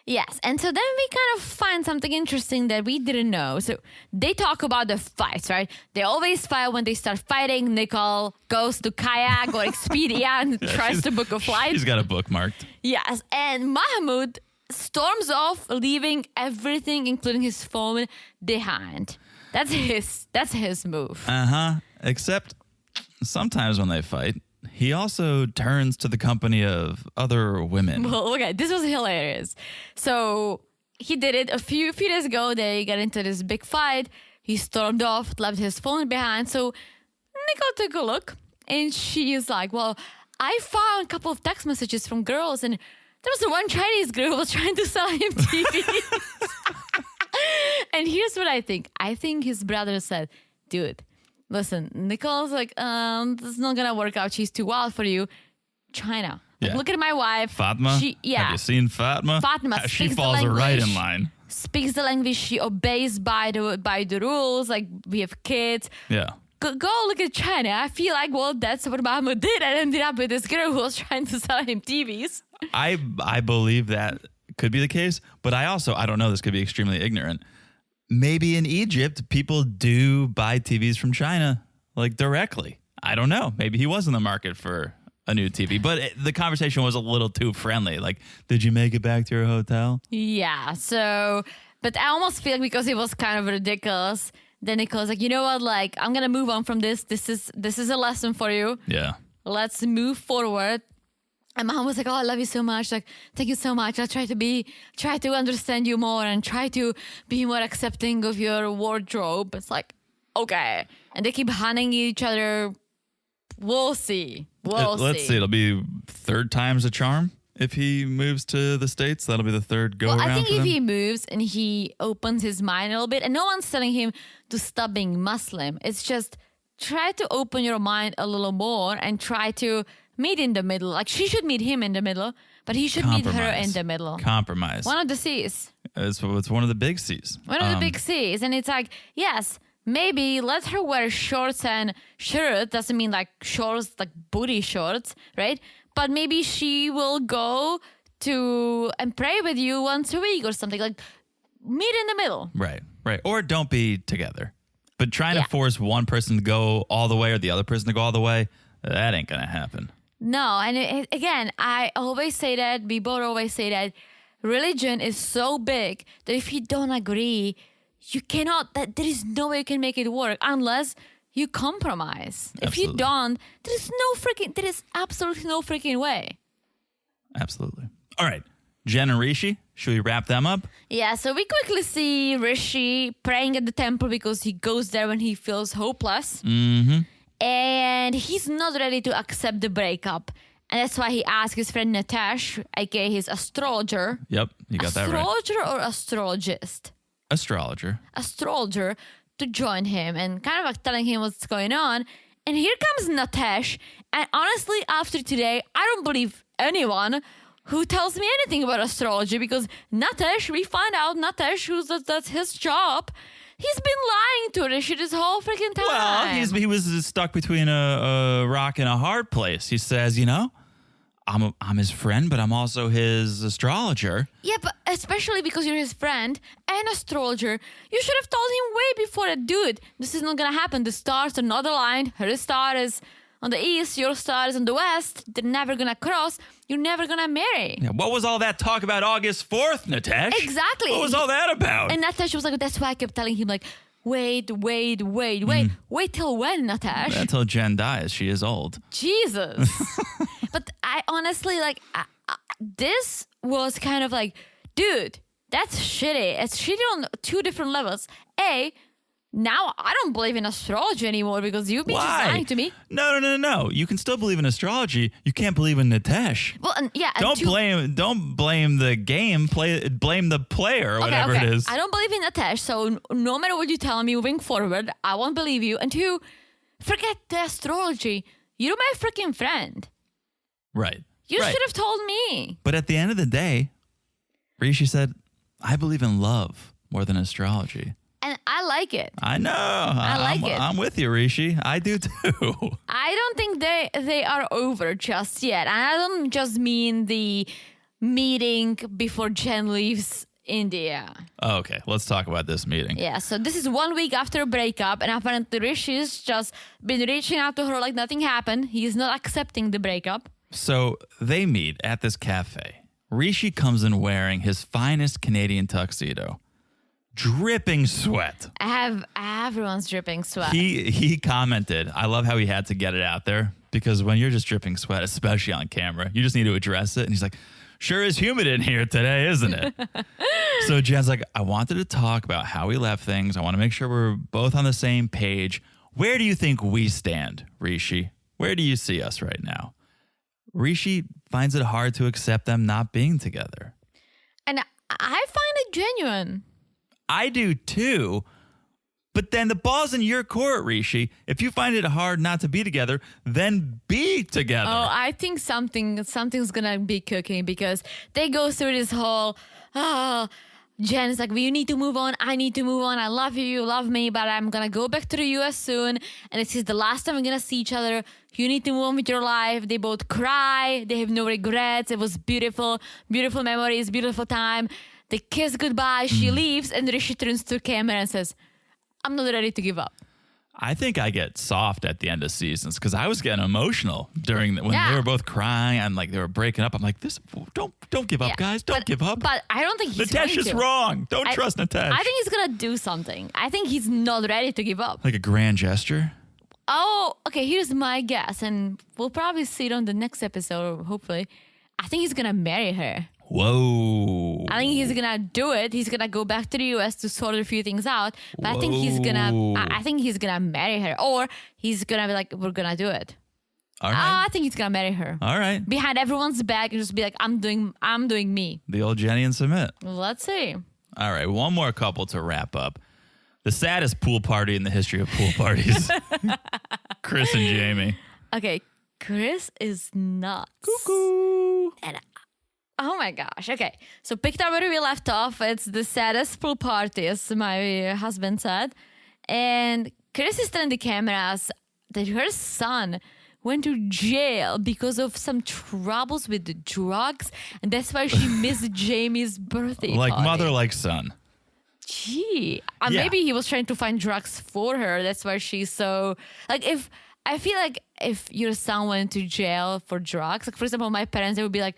Yes, and so then we kind of find something interesting that we didn't know. So they talk about the fights, right? They always fight. When they start fighting, Nicole goes to Kayak or Expedia and tries to book a flight. She's got it bookmarked. Yes, and Mahmoud storms off, leaving everything, including his phone, behind. That's his move. Except sometimes when they fight, he also turns to the company of other women. Well, okay, this was hilarious. So he did it a few days ago. They got into this big fight. He stormed off, left his phone behind. So Nicole took a look, and she is like, well, I found a couple of text messages from girls, and there was one Chinese girl who was trying to sell him TV. And here's what I think. I think his brother said, dude, listen, Nicole's like, this is not going to work out. She's too wild for you. China. Like, look at my wife. Fatma? Have you seen Fatma? Fatma She falls right in line. Speaks the language. She obeys by the rules. Like, we have kids. Yeah. Go look at China. I feel like, well, that's what Mahmoud did and ended up with this girl who was trying to sell him TVs. I believe that could be the case, but I don't know, this could be extremely ignorant. Maybe in Egypt, people do buy TVs from China, like directly. I don't know. Maybe he was in the market for a new TV, but the conversation was a little too friendly. Like, did you make it back to your hotel? Yeah. So, but I almost feel like because it was kind of ridiculous, then Nicole's like, you know what? Like, I'm going to move on from this. This is a lesson for you. Yeah. Let's move forward. And Mom was like, oh, I love you so much. Like, thank you so much. I'll try to understand you more and try to be more accepting of your wardrobe. It's like, okay. And they keep hunting each other. We'll see. Let's see. It'll be third time's a charm. If he moves to the States, that'll be the third go around. I think for if them. he moves and he opens his mind a little bit, and no one's telling him to stop being Muslim. It's just try to open your mind a little more and try to meet in the middle. Like, she should meet him in the middle, but he should meet her in the middle. Compromise. One of the C's. It's one of the big C's. One of the big C's. And it's like, yes, maybe let her wear shorts and shirt. Doesn't mean like shorts, like booty shorts, right? But maybe she will go to and pray with you once a week or something. Like, meet in the middle. Right. Or don't be together. But trying to force one person to go all the way or the other person to go all the way, that ain't going to happen. No, and again, I always say that, we both always say that religion is so big that if you don't agree, you cannot, that there is no way you can make it work unless you compromise. Absolutely. If you don't, there is absolutely no freaking way. Absolutely. All right. Jen and Rishi, should we wrap them up? Yeah, so we quickly see Rishi praying at the temple because he goes there when he feels hopeless. Mm-hmm. And he's not ready to accept the breakup. And that's why he asked his friend Natesh, aka his astrologer. Yep, you got that right. Astrologer or astrologist? Astrologer to join him and kind of like telling him what's going on. And here comes Natesh. And honestly, after today, I don't believe anyone who tells me anything about astrology because Natesh, we find out Natesh, that's his job. He's been lying to Rishi this whole freaking time. Well, he was stuck between a rock and a hard place. He says, I'm his friend, but I'm also his astrologer. Yeah, but especially because you're his friend and astrologer, you should have told him way before that, dude, this is not gonna happen. The stars are not aligned. Her star is on the east, your star is on the west. They're never gonna cross. You're never gonna marry. Yeah, what was all that talk about August 4th, Natesh? Exactly. What was all that about? And Natesh was like, that's why I kept telling him, like, wait till when, Natesh? Until Jen dies. She is old. Jesus. But I honestly, this was kind of like, dude, that's shitty. It's shitty on two different levels. Now I don't believe in astrology anymore because you've been just lying to me. No. You can still believe in astrology. You can't believe in Natesh. Well, Don't blame the game. Blame the player or whatever it is. I don't believe in Natesh, so no matter what you tell me moving forward, I won't believe you. And two, forget the astrology. You're my freaking friend. Right. You should have told me. But at the end of the day, Rishi said, I believe in love more than astrology. And I like it. I know. I like it. I'm with you, Rishi. I do too. I don't think they are over just yet. And I don't just mean the meeting before Jen leaves India. Okay, let's talk about this meeting. Yeah, so this is 1 week after a breakup, and apparently Rishi's just been reaching out to her like nothing happened. He's not accepting the breakup. So they meet at this cafe. Rishi comes in wearing his finest Canadian tuxedo. Dripping sweat. Everyone's dripping sweat. He commented, I love how he had to get it out there because when you're just dripping sweat, especially on camera, you just need to address it. And he's like, sure is humid in here today, isn't it? So Jen's like, I wanted to talk about how we left things. I want to make sure we're both on the same page. Where do you think we stand, Rishi? Where do you see us right now? Rishi finds it hard to accept them not being together. And I find it genuine. I do too. But then the ball's in your court, Rishi. If you find it hard not to be together, then be together. Oh, I think something's gonna be cooking because they go through this whole, Jen's like, well, you need to move on. I need to move on. I love you. You love me, but I'm gonna go back to the US soon. And this is the last time we're gonna see each other. You need to move on with your life. They both cry. They have no regrets. It was beautiful, beautiful memories, beautiful time. They kiss goodbye. She leaves, and Rishi turns to the camera and says, I'm not ready to give up. I think I get soft at the end of seasons because I was getting emotional when they were both crying and like they were breaking up. I'm like, don't give up, guys. Don't give up. But I don't think he's Natesh is wrong. Don't trust Natesh. I think he's gonna do something. I think he's not ready to give up. Like a grand gesture. Oh, okay. Here's my guess, and we'll probably see it on the next episode. Hopefully, I think he's gonna marry her. Whoa. I think he's gonna do it. He's gonna go back to the US to sort a few things out. But I think he's gonna marry her. Or he's gonna be like, we're gonna do it. All right. I think he's gonna marry her. All right. Behind everyone's back and just be like, I'm doing me. The old Jenny and Submit. Let's see. All right. One more couple to wrap up. The saddest pool party in the history of pool parties. Kris and Jeymi. Okay. Kris is nuts. Cuckoo. And oh my gosh. Okay. So picked up where we left off. It's the saddest pool party, as my husband said. And Kris is telling the cameras that her son went to jail because of some troubles with the drugs. And that's why she missed Jeymi's birthday Like party. mother, like son. Gee. Maybe he was trying to find drugs for her. That's why she's so... Like, I feel like if your son went to jail for drugs, like, for example, my parents, they would be like,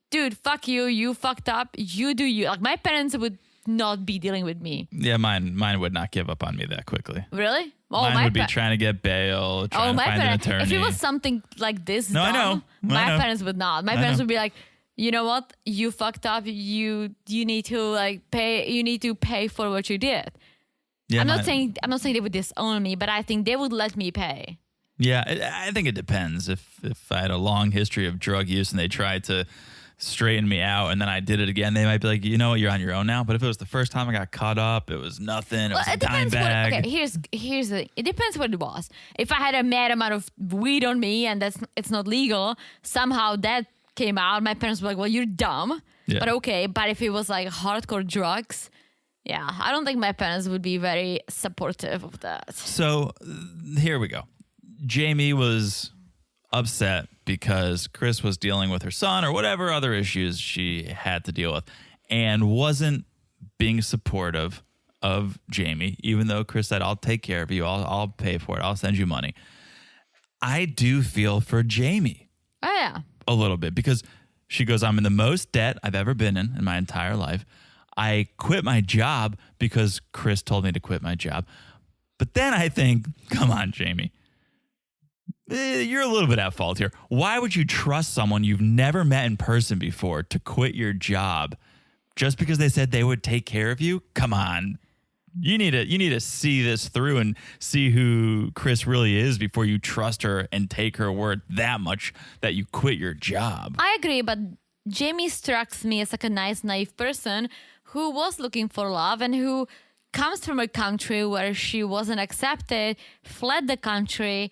dude, fuck you. You fucked up. You do you. Like, my parents would not be dealing with me. Yeah, mine would not give up on me that quickly. Really? Oh, mine would be trying to get bail, trying to find an attorney. If it was something like this, I know. My parents would not. My parents would be like, you know what? You fucked up. You need to like pay. You need to pay for what you did. Yeah, I'm not saying they would disown me, but I think they would let me pay. Yeah, I think it depends. If I had a long history of drug use and they tried to straighten me out and then I did it again, they might be like, you know what, you're on your own now. But if it was the first time I got caught up, it was nothing. It was a dime bag. It depends what it was. If I had a mad amount of weed on me and it's not legal, somehow that came out, my parents were like, well, you're dumb. Yeah. But okay. But if it was like hardcore drugs, Yeah, I don't think my parents would be very supportive of that. So here we go. Jeymi was upset because Kris was dealing with her son or whatever other issues she had to deal with and wasn't being supportive of Jeymi, even though Kris said, I'll take care of you. I'll pay for it. I'll send you money. I do feel for Jeymi. Oh, yeah. A little bit because she goes, I'm in the most debt I've ever been in my entire life. I quit my job because Kris told me to quit my job. But then I think, come on, Jeymi. You're a little bit at fault here. Why would you trust someone you've never met in person before to quit your job just because they said they would take care of you? Come on. You need to see this through and see who Kris really is before you trust her and take her word that much that you quit your job. I agree, but Jeymi strikes me as like a nice, naive person who was looking for love and who comes from a country where she wasn't accepted, fled the country,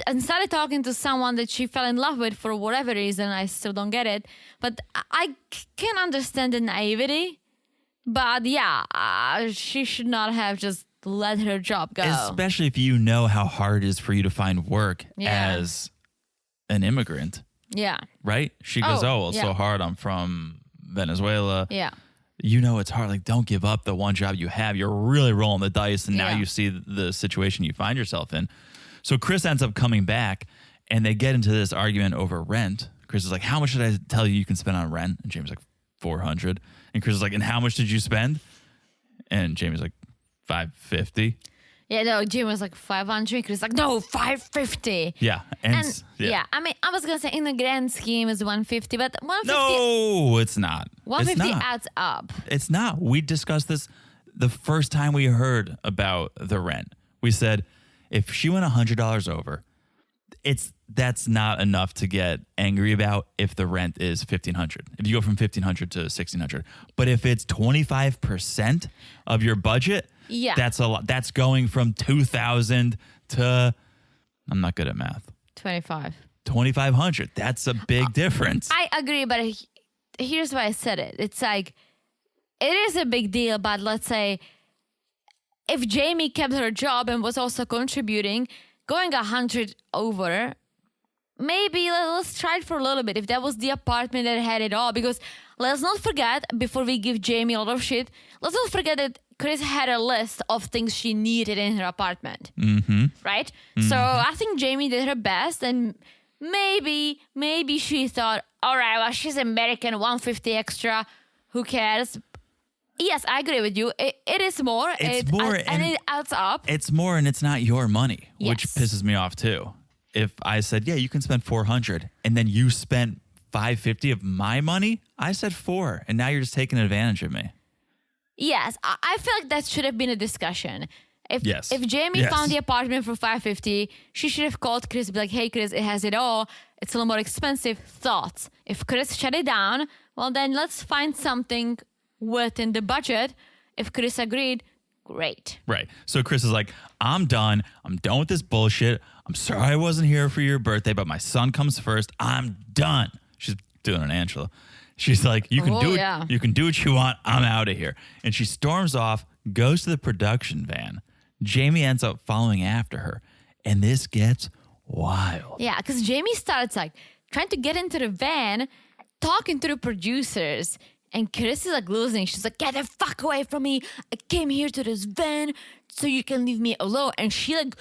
and started talking to someone that she fell in love with for whatever reason. I still don't get it. But I can understand the naivety. But yeah, she should not have just let her job go. Especially if you know how hard it is for you to find work as an immigrant. Yeah. Right? She goes, it's so hard. I'm from Venezuela. Yeah. You know it's hard. Like, don't give up the one job you have. You're really rolling the dice, and now you see the situation you find yourself in. So Kris ends up coming back, and they get into this argument over rent. Kris is like, how much should I tell you can spend on rent? And Jeymi's like, $400. And Kris is like, and how much did you spend? And Jeymi's like, $550. Yeah, no, Jeymi was like 500. Kris like, no, 550. Yeah. And I mean, I was going to say in the grand scheme is 150, but 150. No, it's not. 150 it's not. adds up. It's not. We discussed this the first time we heard about the rent. We said, if she went $100 over, that's not enough to get angry about if the rent is $1,500. If you go from $1,500 to $1,600, but if it's 25% of your budget, that's a lot. That's going from $2,000 to, I'm not good at math. $2,500. That's a big difference. I agree, but here's why I said it. It's like, it is a big deal, but let's say if Jeymi kept her job and was also contributing, going 100 over, maybe let's try it for a little bit. If that was the apartment that had it all, because let's not forget, before we give Jeymi a lot of shit, let's not forget that Kris had a list of things she needed in her apartment, right? So I think Jeymi did her best, and maybe she thought, all right, well, she's American, 150 extra, who cares? Yes, I agree with you. It is more. It's more. And it adds up. It's more, and it's not your money, which pisses me off too. If I said, yeah, you can spend $400, and then you spent $550 of my money, I said $400, and now you're just taking advantage of me. Yes, I feel like that should have been a discussion. If Jeymi found the apartment for $550, she should have called Kris and be like, hey, Kris, it has it all. It's a little more expensive. Thoughts. If Kris shut it down, well, then let's find something within the budget. If Kris agreed, great. Right. So Kris is like, I'm done. I'm done with this bullshit. I'm sorry I wasn't here for your birthday, but my son comes first. I'm done. She's doing an Angela. She's like, you can do it. You can do what you want. I'm out of here. And she storms off, goes to the production van. Jeymi ends up following after her. And this gets wild. Yeah, because Jeymi starts like trying to get into the van, talking to the producers. And Kris is like losing. She's like, get the fuck away from me. I came here to this van so you can leave me alone. And she like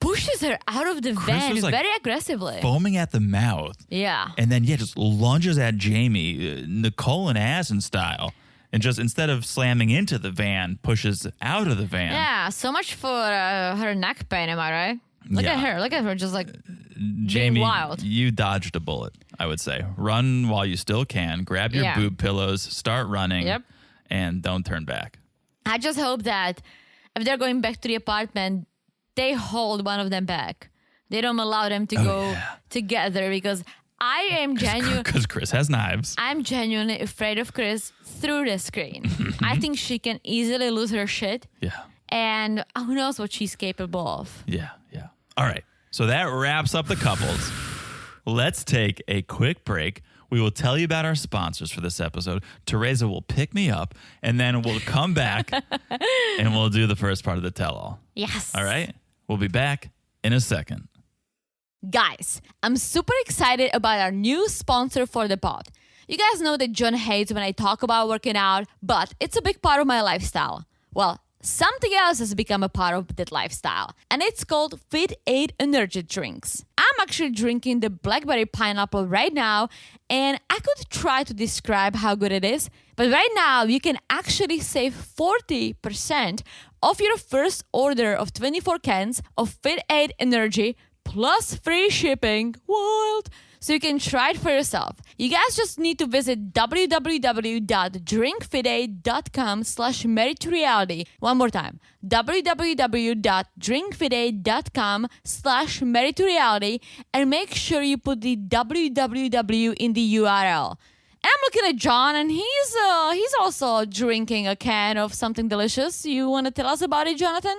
pushes her out of the van was, like, very aggressively. Foaming at the mouth. Yeah. And then, just lunges at Jeymi, Nicole and Asin style. And just instead of slamming into the van, pushes out of the van. Yeah, so much for her neck pain, am I right? Look at her just like Jeymi, being wild. You dodged a bullet, I would say. Run while you still can. Grab your boob pillows, start running, and don't turn back. I just hope that if they're going back to the apartment, they hold one of them back. They don't allow them to go together, because I am genuine. Because Kris has knives. I'm genuinely afraid of Kris through the screen. I think she can easily lose her shit. Yeah. And who knows what she's capable of. Yeah. All right. So that wraps up the couples. Let's take a quick break. We will tell you about our sponsors for this episode. Teresa will pick me up, and then we'll come back and we'll do the first part of the tell-all. Yes. All right? We'll be back in a second. Guys, I'm super excited about our new sponsor for the pod. You guys know that John hates when I talk about working out, but it's a big part of my lifestyle. Well, something else has become a part of that lifestyle, and it's called Fit 8 energy drinks. I'm actually drinking the blackberry pineapple right now, and I could try to describe how good it is, but right now you can actually save 40% off your first order of 24 cans of Fit 8 energy plus free shipping. Wild! So you can try it for yourself. You guys just need to visit www.drinkfit8.com/marriedtoreality. One more time. www.drinkfit8.com/marriedtoreality and make sure you put the www in the URL. And I'm looking at John, and he's also drinking a can of something delicious. You want to tell us about it, Jonathan?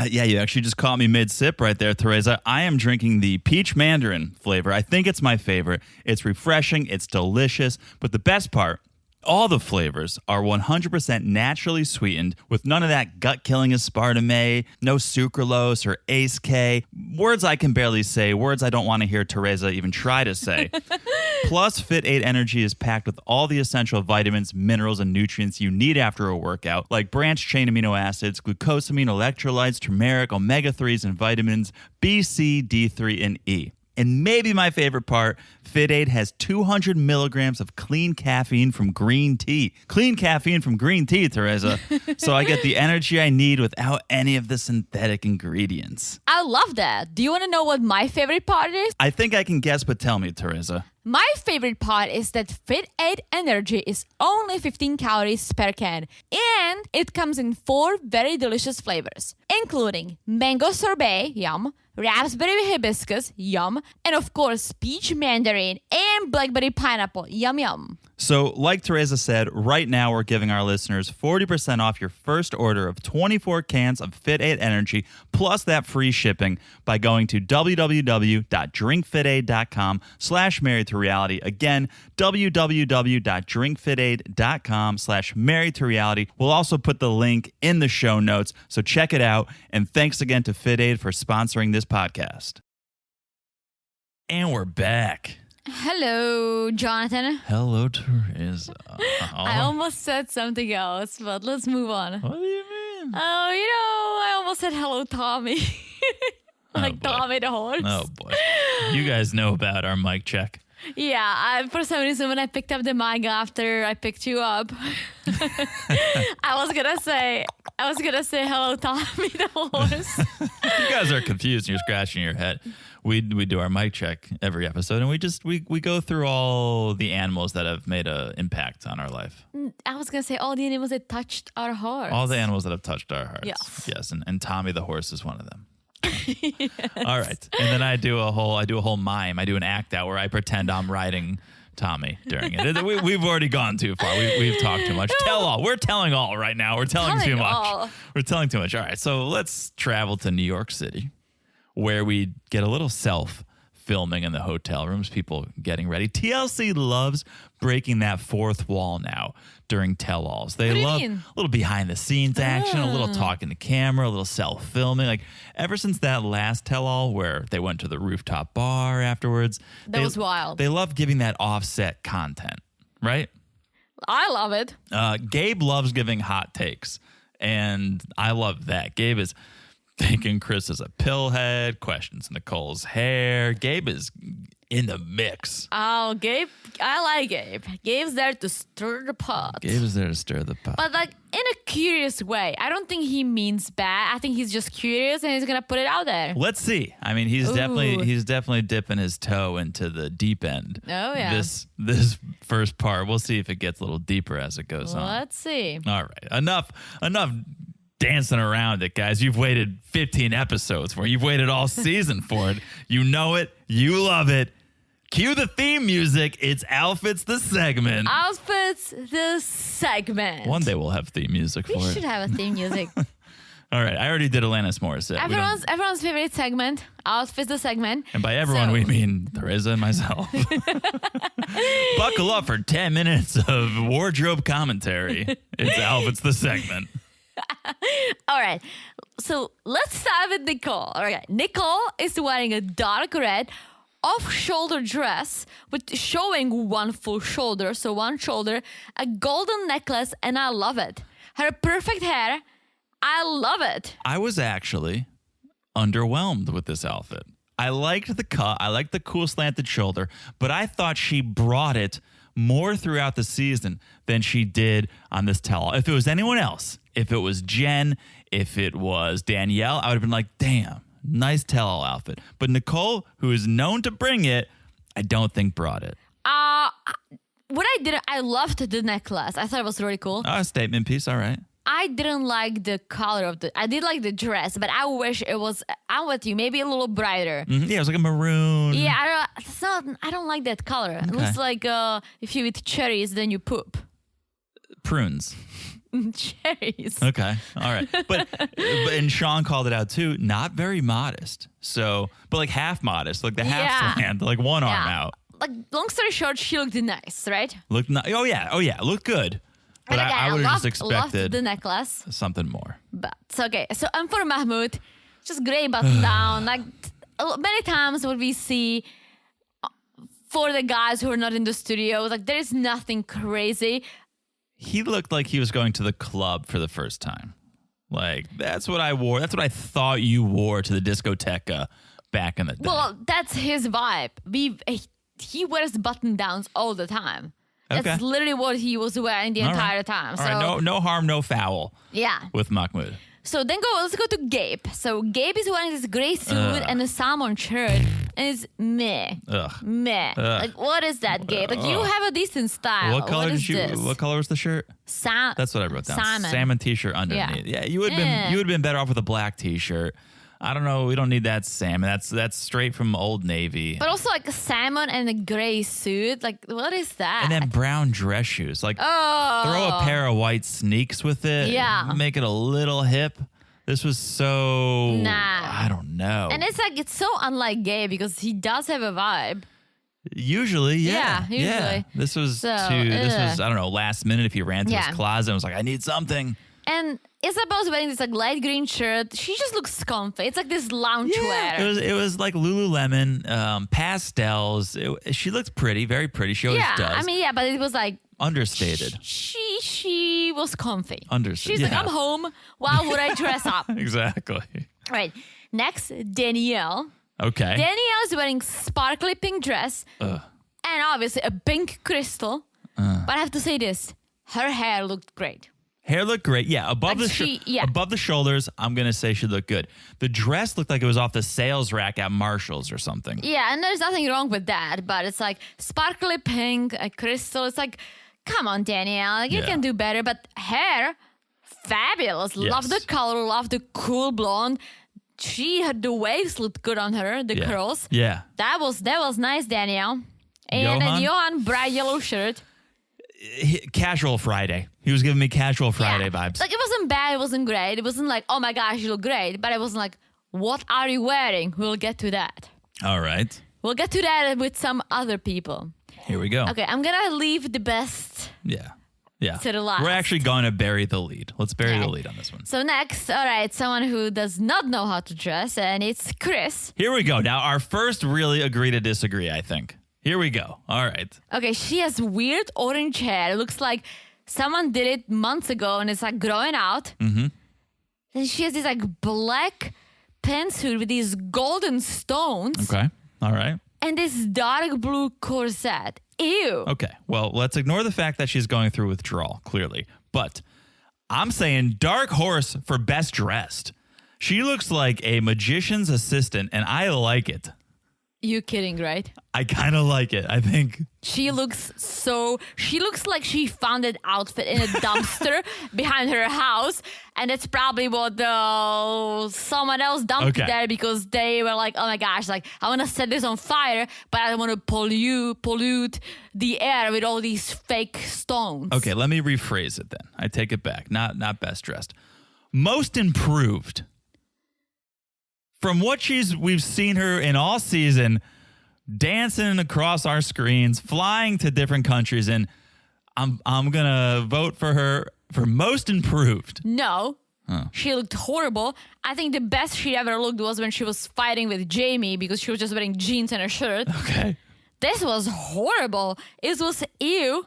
Yeah, you actually just caught me mid-sip right there, Teresa. I am drinking the peach mandarin flavor. I think it's my favorite. It's refreshing. It's delicious. But the best part, all the flavors are 100% naturally sweetened with none of that gut-killing aspartame, no sucralose or Ace K. Words I can barely say, words I don't want to hear Teresa even try to say. Plus, Fit 8 Energy is packed with all the essential vitamins, minerals, and nutrients you need after a workout, like branched-chain amino acids, glucosamine, electrolytes, turmeric, omega-3s, and vitamins B, C, D3, and E. And maybe my favorite part, Fit 8 has 200 milligrams of clean caffeine from green tea. Clean caffeine from green tea, Teresa. So I get the energy I need without any of the synthetic ingredients. I love that. Do you want to know what my favorite part is? I think I can guess, but tell me, Teresa. My favorite part is that Fit 8 Energy is only 15 calories per can, and it comes in 4 very delicious flavors, including mango sorbet, yum, raspberry hibiscus, yum, and of course peach mandarin and blackberry pineapple, yum yum. So, like Teresa said, right now we're giving our listeners 40% off your first order of 24 cans of Fit 8 Energy plus that free shipping by going to www.drinkfit8.com/marriedtoreality. Again, www.drinkfit8.com/marriedtoreality. We'll also put the link in the show notes, so check it out. And thanks again to Fit 8 for sponsoring this podcast. And we're back. Hello, Jonathan. Hello, Teresa. I almost said something else, but let's move on. What do you mean? Oh, I almost said hello, Tommy. Like Tommy the horse. Oh, boy. You guys know about our mic check. Yeah, for some reason, when I picked up the mic after I picked you up, I was gonna say hello, Tommy the horse. You guys are confused and you're scratching your head. We do our mic check every episode, and we go through all the animals that have made an impact on our life. I was gonna say all the animals that touched our hearts. All the animals that have touched our hearts. Yes. And Tommy the horse is one of them. Yes. All right, and then I do a whole mime. I do an act out where I pretend I'm riding Tommy during it. We've already gone too far. We've talked too much. Tell all. We're telling all right now. We're telling too much. All. We're telling too much. All right, so let's travel to New York City, where we get a little self-filming in the hotel rooms, people getting ready. TLC loves breaking that fourth wall now during tell-alls. They love a little behind-the-scenes action, a little talking to camera, a little self-filming. Like, ever since that last tell-all where they went to the rooftop bar afterwards. That was wild. They love giving that offset content, right? I love it. Gabe loves giving hot takes, and I love that. Gabe is thinking Kris is a pillhead, questions Nicole's hair. Gabe is in the mix. Oh, Gabe. I like Gabe. Gabe's there to stir the pot. Gabe is there to stir the pot. But like in a curious way. I don't think he means bad. I think he's just curious and he's going to put it out there. Let's see. I mean, he's definitely dipping his toe into the deep end. Oh, yeah. This first part. We'll see if it gets a little deeper as it goes on. Let's see. All right. Enough dancing around it, guys. You've waited 15 episodes for it. You've waited all season for it. You know it. You love it. Cue the theme music. It's Outfits the Segment. Outfits the Segment. One day we'll have theme music for it. We should have a theme music. All right. I already did Alanis Morissette. Everyone's favorite segment. Outfits the segment. And by everyone, we mean Theresa and myself. Buckle up for 10 minutes of wardrobe commentary. It's Outfits the segment. All right. So let's start with Nicole. All right. Nicole is wearing a dark red off-shoulder dress with showing one full shoulder. So one shoulder, a golden necklace, and I love it. Her perfect hair. I love it. I was actually underwhelmed with this outfit. I liked the cut. I liked the cool slanted shoulder, but I thought she brought it more throughout the season than she did on this tell-all. If it was anyone else, if it was Jen, if it was Danielle, I would have been like, damn, nice tell-all outfit. But Nicole, who is known to bring it, I don't think brought it. I loved the necklace. I thought it was really cool. A statement piece, all right. I didn't like the color of I did like the dress, but I wish it was, I'm with you, maybe a little brighter. Mm-hmm. Yeah, it was like a maroon. Yeah, I don't like that color. Okay. It looks like if you eat cherries, then you poop. Prunes. Cherries. Okay, all right. But and Sean called it out too, not very modest. So, but like half modest, like the half slant, like one arm out. Like, long story short, she looked nice, right? Oh yeah, looked good. But I would have just expected the necklace. Something more. But it's okay. So for Mahmoud, just gray button down. Like many times what we see for the guys who are not in the studio, like there is nothing crazy. He looked like he was going to the club for the first time. Like that's what I wore. That's what I thought you wore to the discoteca back in the day. Well, that's his vibe. He wears button downs all the time. That's literally what he was wearing the entire time. All right, no harm, no foul. Yeah. With Mahmoud. So then let's go to Gabe. So Gabe is wearing this gray suit and a salmon shirt, and it's meh. Ugh. Meh. Like, what is that, Gabe? Like, you have a decent style. What color What color was the shirt? That's what I wrote down. Salmon t-shirt underneath. Yeah, you would have been better off with a black t-shirt. I don't know. We don't need that salmon. That's straight from Old Navy. But also like a salmon and a gray suit. Like, what is that? And then brown dress shoes. Like, throw a pair of white sneaks with it. Yeah. Make it a little hip. This was so... Nah. I don't know. And it's so unlike Gabe because he does have a vibe. Usually, yeah. Yeah, usually. This was, I don't know, last minute if he ran to his closet and was like, I need something. And Isabel's wearing this like light green shirt. She just looks comfy. It's like this loungewear. It was like Lululemon, pastels. She looked pretty, very pretty. She always does. I mean, but it was like understated. She was comfy. Understated. She's like, I'm home. Why would I dress up? Exactly. All right. Next, Danielle. Okay. Danielle is wearing sparkly pink dress and obviously a pink crystal. But I have to say this: her hair looked great. Hair looked great. Yeah, above the shoulders, I'm going to say she looked good. The dress looked like it was off the sales rack at Marshall's or something. Yeah, and there's nothing wrong with that, but it's like sparkly pink, a crystal. It's like, come on, Danielle, like, you can do better. But hair, fabulous. Yes. Love the color, love the cool blonde. She had the waves looked good on her, the curls. Yeah. That was nice, Danielle. And then Johan, bright yellow shirt. Casual Friday. He was giving me casual Friday vibes. Like, it wasn't bad, it wasn't great. It wasn't like, oh my gosh, you look great. But it wasn't like, what are you wearing? We'll get to that. All right. We'll get to that with some other people. Here we go. Okay, I'm going to leave the best to the last. We're actually going to bury the lead. Let's bury the lead on this one. So next, all right, someone who does not know how to dress, and it's Kris. Here we go. Now, our first really agree to disagree, I think. Here we go. All right. Okay, she has weird orange hair. It looks like someone did it months ago and it's like growing out. Mm-hmm. And she has this like black pantsuit with these golden stones. Okay. All right. And this dark blue corset. Ew. Okay. Well, let's ignore the fact that she's going through withdrawal, clearly. But I'm saying dark horse for best dressed. She looks like a magician's assistant and I like it. You kidding, right? I kind of like it. I think she looks like she found an outfit in a dumpster behind her house, and that's probably what someone else dumped there because they were like, oh my gosh, like I want to set this on fire, but I don't want to pollute the air with all these fake stones. Okay, let me rephrase it then. I take it back. Not best dressed. most improved. From what we've seen her in all season, dancing across our screens, flying to different countries, and I'm gonna vote for her for most improved. No. She looked horrible. I think the best she ever looked was when she was fighting with Jeymi because she was just wearing jeans and a shirt. Okay. This was horrible. It was ew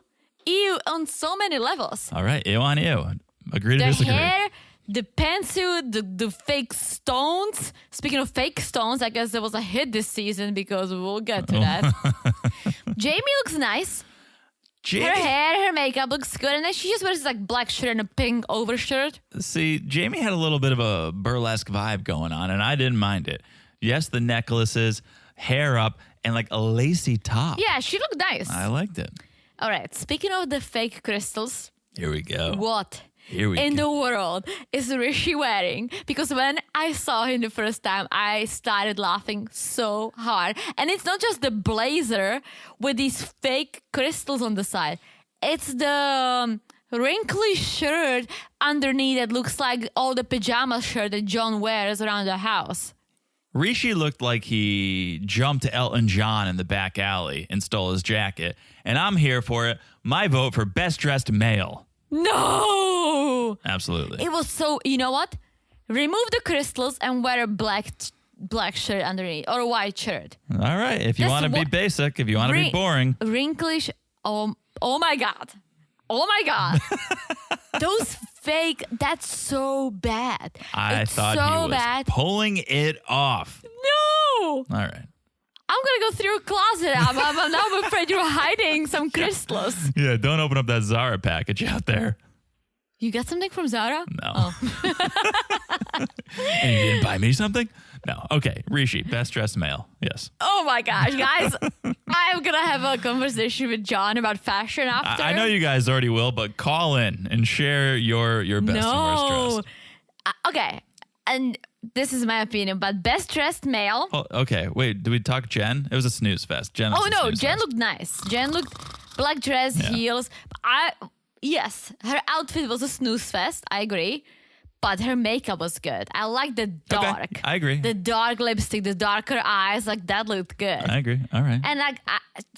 on so many levels. All right, ew on ew. Agree to The disagree. hair, the pantsuit, the fake stones. Speaking of fake stones, I guess there was a hit this season because we'll get to that. Jeymi looks nice. Her hair, her makeup looks good. And then she just wears like black shirt and a pink overshirt. See, Jeymi had a little bit of a burlesque vibe going on, and I didn't mind it. Yes, the necklaces, hair up, and like a lacy top. Yeah, she looked nice. I liked it. All right, speaking of the fake crystals, Here we go. what Here we in go. the world is Rishi wearing? Because when I saw him the first time, I started laughing so hard. And it's not just the blazer with these fake crystals on the side. It's the wrinkly shirt underneath that looks like all the pajama shirt that John wears around the house. Rishi looked like he jumped to Elton John in the back alley and stole his jacket. And I'm here for it. My vote for best dressed male. No! Absolutely. It was so, you know what? Remove the crystals and wear a black shirt underneath or a white shirt. All right. If you This want to be wa- basic, if you want to be boring. Wrinkly. Oh my God. Oh my God. Those fake, that's so bad. I It's thought so he was bad. pulling it off. No! All right. I'm gonna go through a closet. I'm afraid you're hiding some crystals. Yeah, don't open up that Zara package out there. You got something from Zara? No. Oh. And you didn't buy me something? No. Okay. Rishi, best dressed male. Yes. Oh my gosh, guys. I'm gonna have a conversation with John about fashion after. I know you guys already will, but call in and share your best and worst dressed. Okay. And this is my opinion, but best dressed male. Oh, okay. Wait, did we talk Jen? It was a snooze fest. Jen. Oh was a no, snooze Jen fest. looked nice. Jen looked black dress, heels. Yes, her outfit was a snooze fest. I agree, but her makeup was good. I like the dark. Okay, I agree. The dark lipstick, the darker eyes, like that looked good. I agree. All right. And like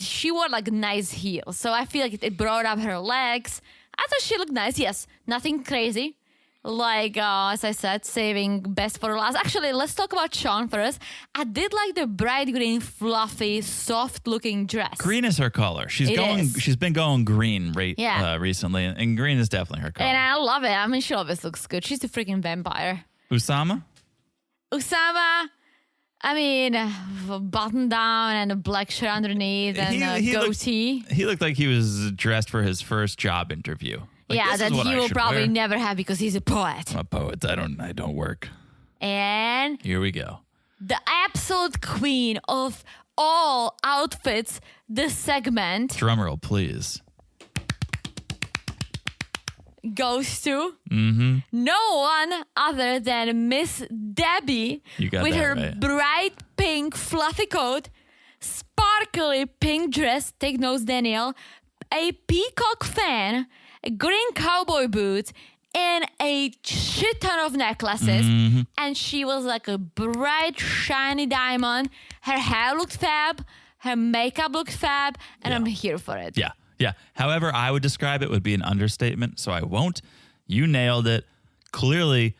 she wore like nice heels, so I feel like it brought up her legs. I thought she looked nice. Yes, nothing crazy. Like, as I said, saving best for last. Actually, let's talk about Sean first. I did like the bright green, fluffy, soft-looking dress. Green is her color. She's is. She's been going green Yeah. Recently, and green is definitely her color. And I love it. I mean, she always looks good. She's a freaking vampire. Usama? Usama, I mean, button down and a black shirt underneath and a goatee. He looked like he was dressed for his first job interview. Like, Yeah, this that is what he I will should probably wear. never have because he's a poet. I'm a poet. I don't work. And Here we go. the absolute queen of all outfits, the segment Drumroll, please. goes to no one other than Miss Debbie You got with that her right. bright pink fluffy coat, sparkly pink dress, take notes Danielle, a peacock fan, green cowboy boots, and a shit ton of necklaces. And she was like a bright, shiny diamond. Her hair looked fab, her makeup looked fab, and I'm here for it. Yeah. Yeah. However I would describe it would be an understatement, so I won't. You nailed it. Clearly,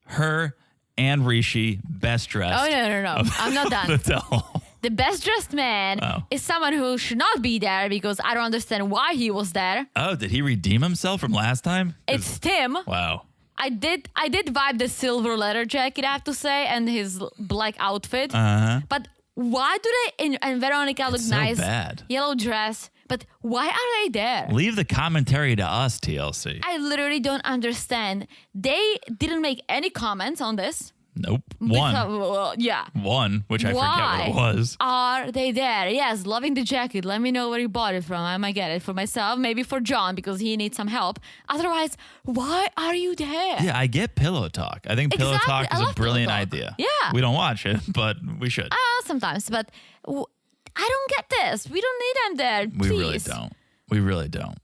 her and Rishi best dressed. Oh, no. I'm not done. The tell. The best dressed man is someone who should not be there because I don't understand why he was there. Oh, did he redeem himself from last time? It's Tim. Wow. I did vibe the silver leather jacket, I have to say, and his black outfit. But why do they, and Veronica looked so nice. bad. Yellow dress. But why are they there? Leave the commentary to us, TLC. I literally don't understand. They didn't make any comments on this. Nope. One, which I forget what it was. Are they there? Yes, loving the jacket. Let me know where you bought it from. I might get it for myself, maybe for John because he needs some help. Otherwise, why are you there? Yeah, I get pillow talk. I think pillow Exactly. talk I is a love pillow brilliant talk. idea. Yeah. We don't watch it, but we should. Sometimes, but I don't get this. We don't need them there. We really please. don't. We really don't.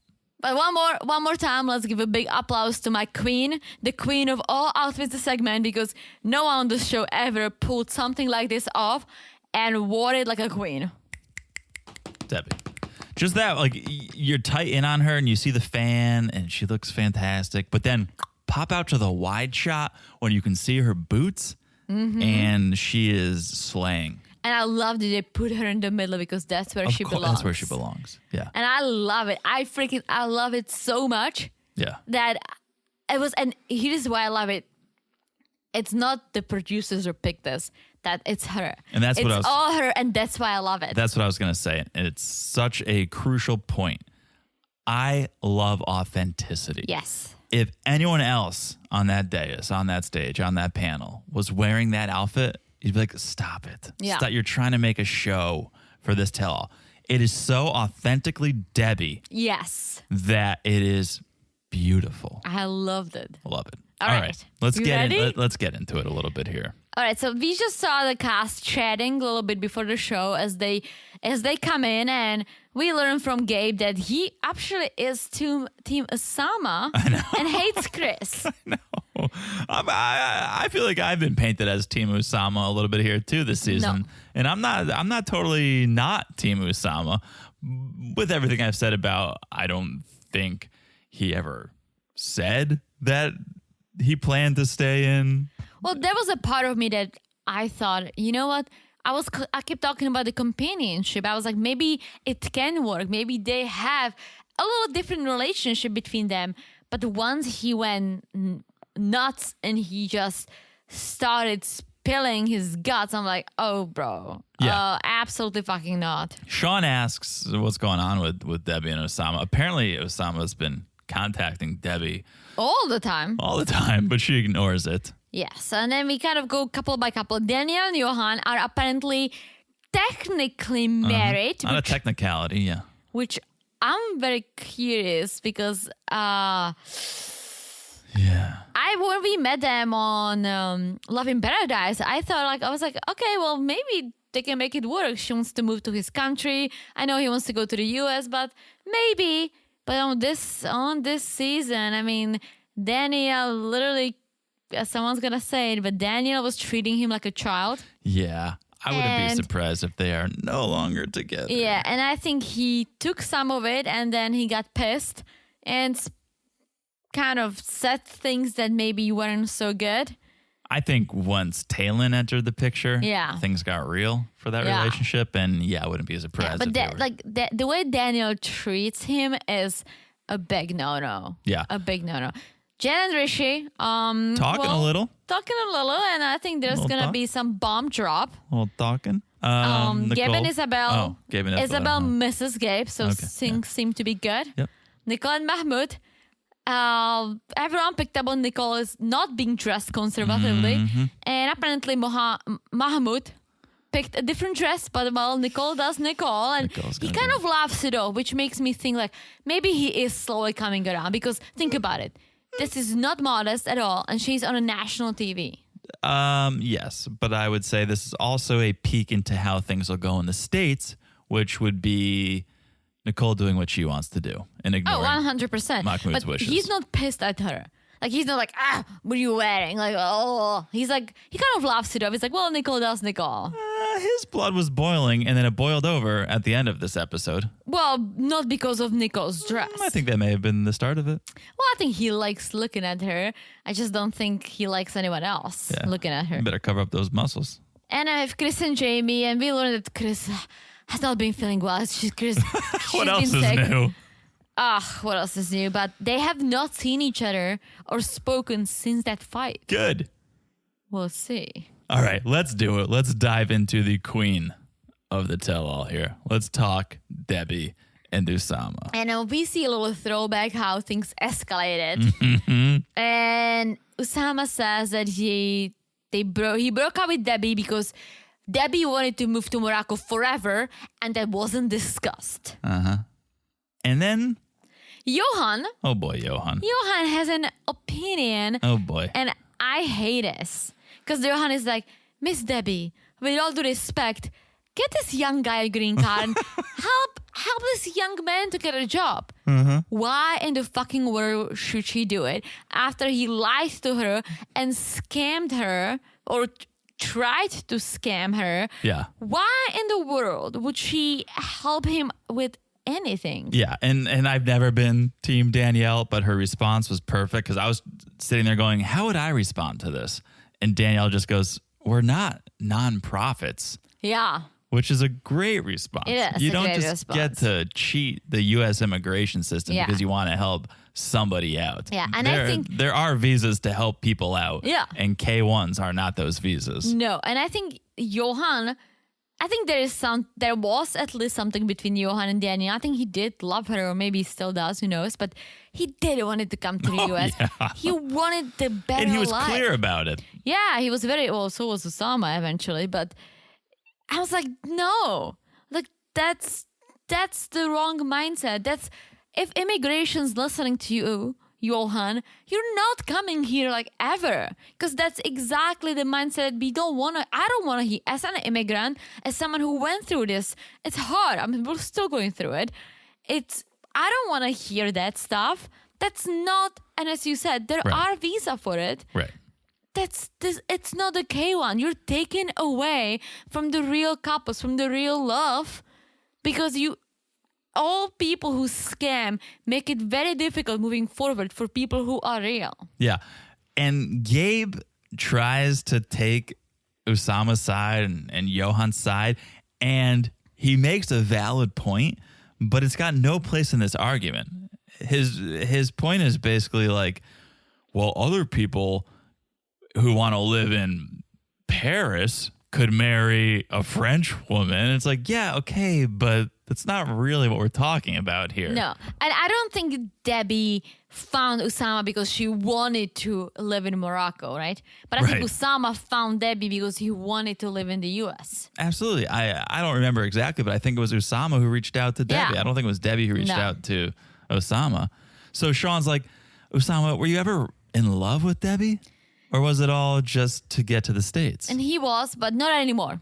But one more time, let's give a big applause to my queen, the queen of all outfits the segment, because no one on the show ever pulled something like this off and wore it like a queen. Debbie. Just that, like, you're tight in on her and you see the fan and she looks fantastic, but then pop out to the wide shot when you can see her boots and she is slaying. And I love that they put her in the middle because that's where she belongs. That's where she belongs. Yeah. And I love it. I love it so much. Yeah. That it was, and here's why I love it. It's not the producers who picked this, that it's her. And that's what I was. It's all her, and that's why I love it. That's what I was going to say. And it's such a crucial point. I love authenticity. Yes. If anyone else on that dais, on that stage, on that panel was wearing that outfit, you'd be like, stop it. Yeah. Stop. You're trying to make a show for this tell-all. It is so authentically Debbie. Yes. That it is beautiful. I loved it. I love it. All right. Let's You get ready? let's get into it a little bit here. All right, so we just saw the cast chatting a little bit before the show as they come in, and we learned from Gabe that he actually is Team Osama and hates Kris. No, I feel like I've been painted as Team Usama a little bit here too this season, and I'm not totally not Team Usama. With everything I've said about, I don't think he ever said that he planned to stay in. Well, there was a part of me that I thought, you know what? I kept talking about the companionship. I was like, maybe it can work. Maybe they have a little different relationship between them. But once he went nuts and he just started spilling his guts, I'm like, oh, bro. Yeah. Absolutely fucking not. Sean asks what's going on with Debbie and Osama. Apparently, Osama's been contacting Debbie all the time, but she ignores it. Yes, and then we kind of go couple by couple. Daniel and Johan are apparently technically married. On a technicality, yeah. Which I'm very curious because Yeah. when we met them on Love in Paradise, I was like, okay, well, maybe they can make it work. She wants to move to his country. I know he wants to go to the US, but maybe. But on this season, I mean, Daniel literally, someone's gonna say it, but Daniel was treating him like a child. Yeah. I wouldn't be surprised if they are no longer together. Yeah, and I think he took some of it and then he got pissed and kind of said things that maybe weren't so good. I think once Talon entered the picture, things got real for that relationship, and I wouldn't be surprised. Yeah, but the way Daniel treats him is a big no-no. Yeah, a big no-no. Jen and Rishi, talking a little, and I think there's gonna be some bomb drop. A little talking. Gabe and Isabel. Gabe and Isabel misses Gabe, so things seem to be good. Yep. Nicole and Mahmoud. Everyone picked up on Nicole is not being dressed conservatively, and apparently Mahmoud picked a different dress, but Nicole does Nicole, and he kind of laughs it off, which makes me think like maybe he is slowly coming around, because think about it. This is not modest at all, and she's on a national TV. Yes, but I would say this is also a peek into how things will go in the States, which would be Nicole doing what she wants to do and ignoring 100%. Mahmoud's but wishes. He's not pissed at her. Like, he's not like, what are you wearing? Like, oh. He's like, he kind of laughs it off. He's like, well, Nicole does Nicole. His blood was boiling, and then it boiled over at the end of this episode. Well, not because of Nicole's dress. I think that may have been the start of it. Well, I think he likes looking at her. I just don't think he likes anyone else looking at her. You better cover up those muscles. And I have Kris and Jeymi, and we learned that Kris has not been feeling well. She's What else been is sick. new? What else is new? But they have not seen each other or spoken since that fight. Good. We'll see. All right, let's do it. Let's dive into the queen of the tell-all here. Let's talk Debbie and Osama. And we see a little throwback how things escalated. And Osama says that he broke up with Debbie because Debbie wanted to move to Morocco forever, and that wasn't discussed. And then Johan. Oh boy, Johan. Johan has an opinion. Oh boy. And I hate this. Because Johan is like, Miss Debbie, with all due respect, get this young guy a green card and help this young man to get a job. Why in the fucking world should she do it after he lied to her and scammed her or tried to scam her? Yeah. Why in the world would she help him with anything? Yeah, and I've never been Team Danielle, but her response was perfect because I was sitting there going, how would I respond to this? And Danielle just goes, we're not nonprofits. Yeah. Which is a great response. It is you a don't great just response. get to cheat the U.S. immigration system Yeah. because you want to help somebody out. Yeah, and I think- there are visas to help people out. Yeah. And K-1s are not those visas. No, and I think Johan, I think there was at least something between Johan and Danielle. I think he did love her, or maybe he still does, who knows, but he did want it to come to the US. yeah. He wanted the better And he was life. clear about it. Yeah, he was so was Osama eventually, but I was like, no. Like that's the wrong mindset. That's if immigration's listening to you, Johan, you're not coming here like ever. Because that's exactly the mindset I don't want to hear. As an immigrant, as someone who went through this, it's hard. I mean, we're still going through it. I don't want to hear that stuff. That's not, and as you said, there Right. are visa for it. Right. It's not the K1. You're taken away from the real couples, from the real love, because all people who scam make it very difficult moving forward for people who are real. Yeah. And Gabe tries to take Osama's side and Johan's side, and he makes a valid point, but it's got no place in this argument. His point is basically like, well, other people who want to live in Paris could marry a French woman. It's like, yeah, okay, but that's not really what we're talking about here. No. And I don't think Debbie found Osama because she wanted to live in Morocco, right? But I think Right. Osama found Debbie because he wanted to live in the US. Absolutely. I don't remember exactly, but I think it was Osama who reached out to Debbie. Yeah. I don't think it was Debbie who reached No. out to Osama. So Sean's like, Osama, were you ever in love with Debbie? Or was it all just to get to the States? And he was, but not anymore.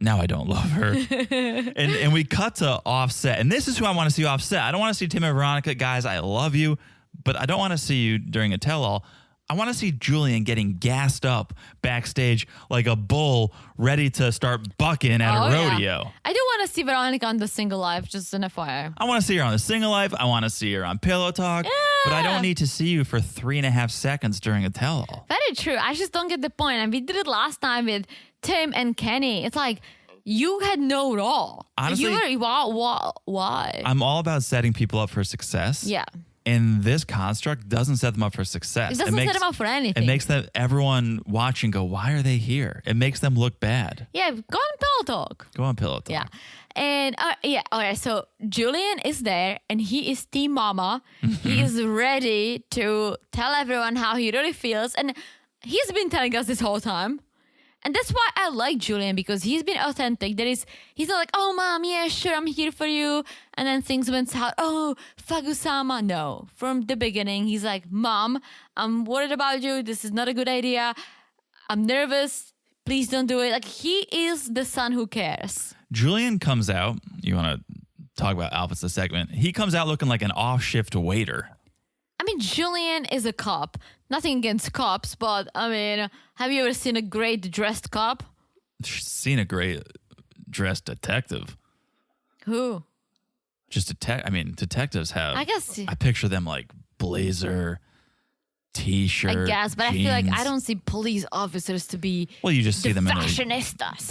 Now I don't love her. and we cut to Offset. And this is who I want to see Offset. I don't want to see Tim and Veronica. Guys, I love you, but I don't want to see you during a tell-all. I want to see Julian getting gassed up backstage like a bull ready to start bucking at a rodeo. Yeah. I do want to see Veronica on the Single Life, just an FYI. I want to see her on the Single Life. I want to see her on Pillow Talk. But I don't need to see you for 3.5 seconds during a tell-all. Very true. I just don't get the point. And we did it last time with Tim and Kenny. It's like, you had no role. Honestly, why? I'm all about setting people up for success. Yeah. And this construct doesn't set them up for success. It doesn't set them up for anything. It makes everyone watching go, why are they here? It makes them look bad. Yeah, go on Pillow Talk. Go on Pillow Talk. Yeah. And all right. So Julian is there and he is Team Mama. He is ready to tell everyone how he really feels. And he's been telling us this whole time. And that's why I like Julian, because he's been authentic. He's not like, oh, Mom, yeah, sure, I'm here for you. And then things went south. Oh, fuck Osama. No. From the beginning, he's like, Mom, I'm worried about you. This is not a good idea. I'm nervous. Please don't do it. Like, he is the son who cares. Julian comes out. You want to talk about outfits a segment. He comes out looking like an off-shift waiter. I mean, Julian is a cop. Nothing against cops, but I mean, have you ever seen a great dressed cop? Seen a great dressed detective. Who? Just detectives have. I guess. I picture them like blazer, t-shirt. I guess, but I feel like I jeans. don't see police officers to be. Well, you just see them in their. fashionistas.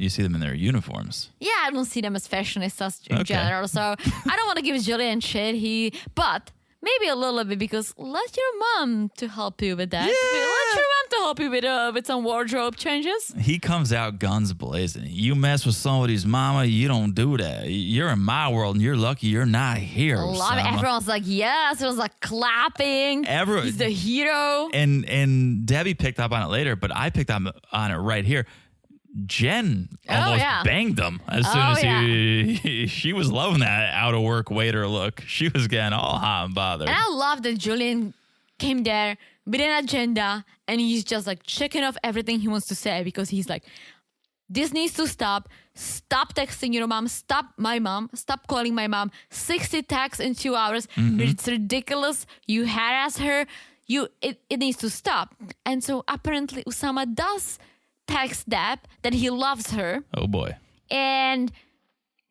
You see them in their uniforms. Yeah, I don't see them as fashionistas in Okay. general. So I don't want to give Julian shit. But maybe a little bit, because let your mom to help you with that. Yeah. Let your mom to help you with some wardrobe changes. He comes out guns blazing. You mess with somebody's mama, you don't do that. You're in my world, and you're lucky you're not here. Love it. Osama. Everyone's like, yes. It was like clapping. He's the hero. And Debbie picked up on it later, but I picked up on it right here. Jen almost banged him as soon as she was loving that out of work waiter look. She was getting all hot and bothered. And I love that Julian came there with an agenda and he's just like checking off everything he wants to say, because he's like, this needs to stop. stop texting your mom, stop calling my mom. 60 texts in 2 hours. It's ridiculous. You harass her. It needs to stop. And so apparently Usama does text Deb that he loves her. Oh boy. And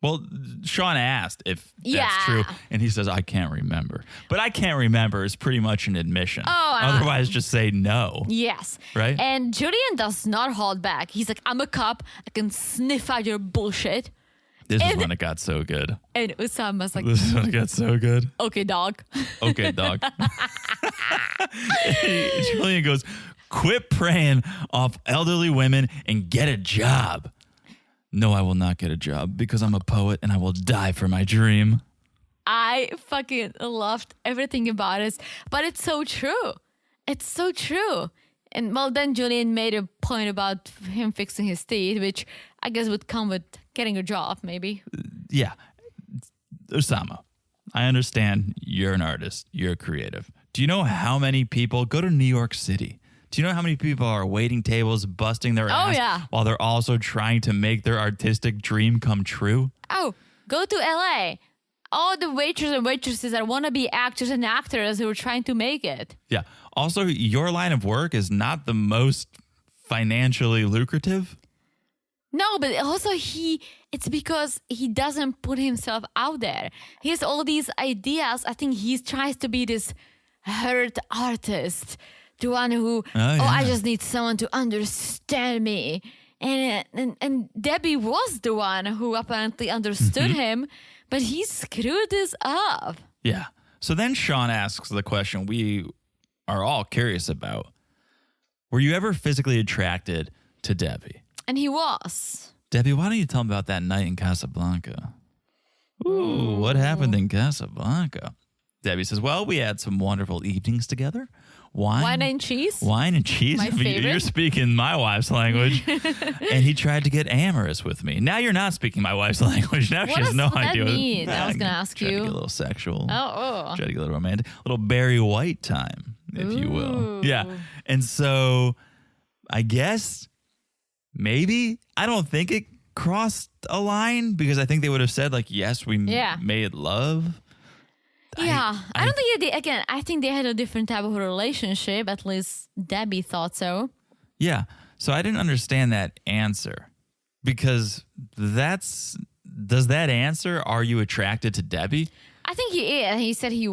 well, Sean asked if Yeah. that's true, and he says, I can't remember. But I can't remember is pretty much an admission. Otherwise, just say no. yes. Right? And Julian does not hold back. He's like, I'm a cop. I can sniff out your bullshit. This is when it got so good. And Usama's like, This is when it got so good. okay, dog. Okay, dog. Julian goes, quit preying off elderly women and get a job. No, I will not get a job because I'm a poet and I will die for my dream. I fucking loved everything about it. But it's so true. It's so true. And well, then Julian made a point about him fixing his teeth, which I guess would come with getting a job, maybe. Yeah. Usama, I understand you're an artist. You're creative. Do you know how many people go to New York City? Do you know how many people are waiting tables, busting their ass yeah. while they're also trying to make their artistic dream come true? Oh, go to LA. All the waiters and waitresses that want to be actors and actors who are trying to make it. Yeah. Also, your line of work is not the most financially lucrative. No, but also it's because he doesn't put himself out there. He has all these ideas. I think he tries to be this hurt artist. The one who, I just need someone to understand me. And Debbie was the one who apparently understood him, but he screwed this up. Yeah. So then Sean asks the question we are all curious about. Were you ever physically attracted to Debbie? And he was. Debbie, why don't you tell me about that night in Casablanca? Ooh, what happened in Casablanca? Debbie says, well, we had some wonderful evenings together. Wine and cheese? Wine and cheese? My favorite. You're speaking my wife's language. And he tried to get amorous with me. Now you're not speaking my wife's language. Now she has no idea. What does that mean? I was going to ask Try you. to get a little sexual. Oh. Try to get a little romantic. A little Barry White time, if you will. Yeah. And so I guess maybe, I don't think it crossed a line because I think they would have said like, yes, we made love. Yeah, I don't think I think they had a different type of relationship. At least Debbie thought so. Yeah. So I didn't understand that answer because does that answer, are you attracted to Debbie? I think he is. He said he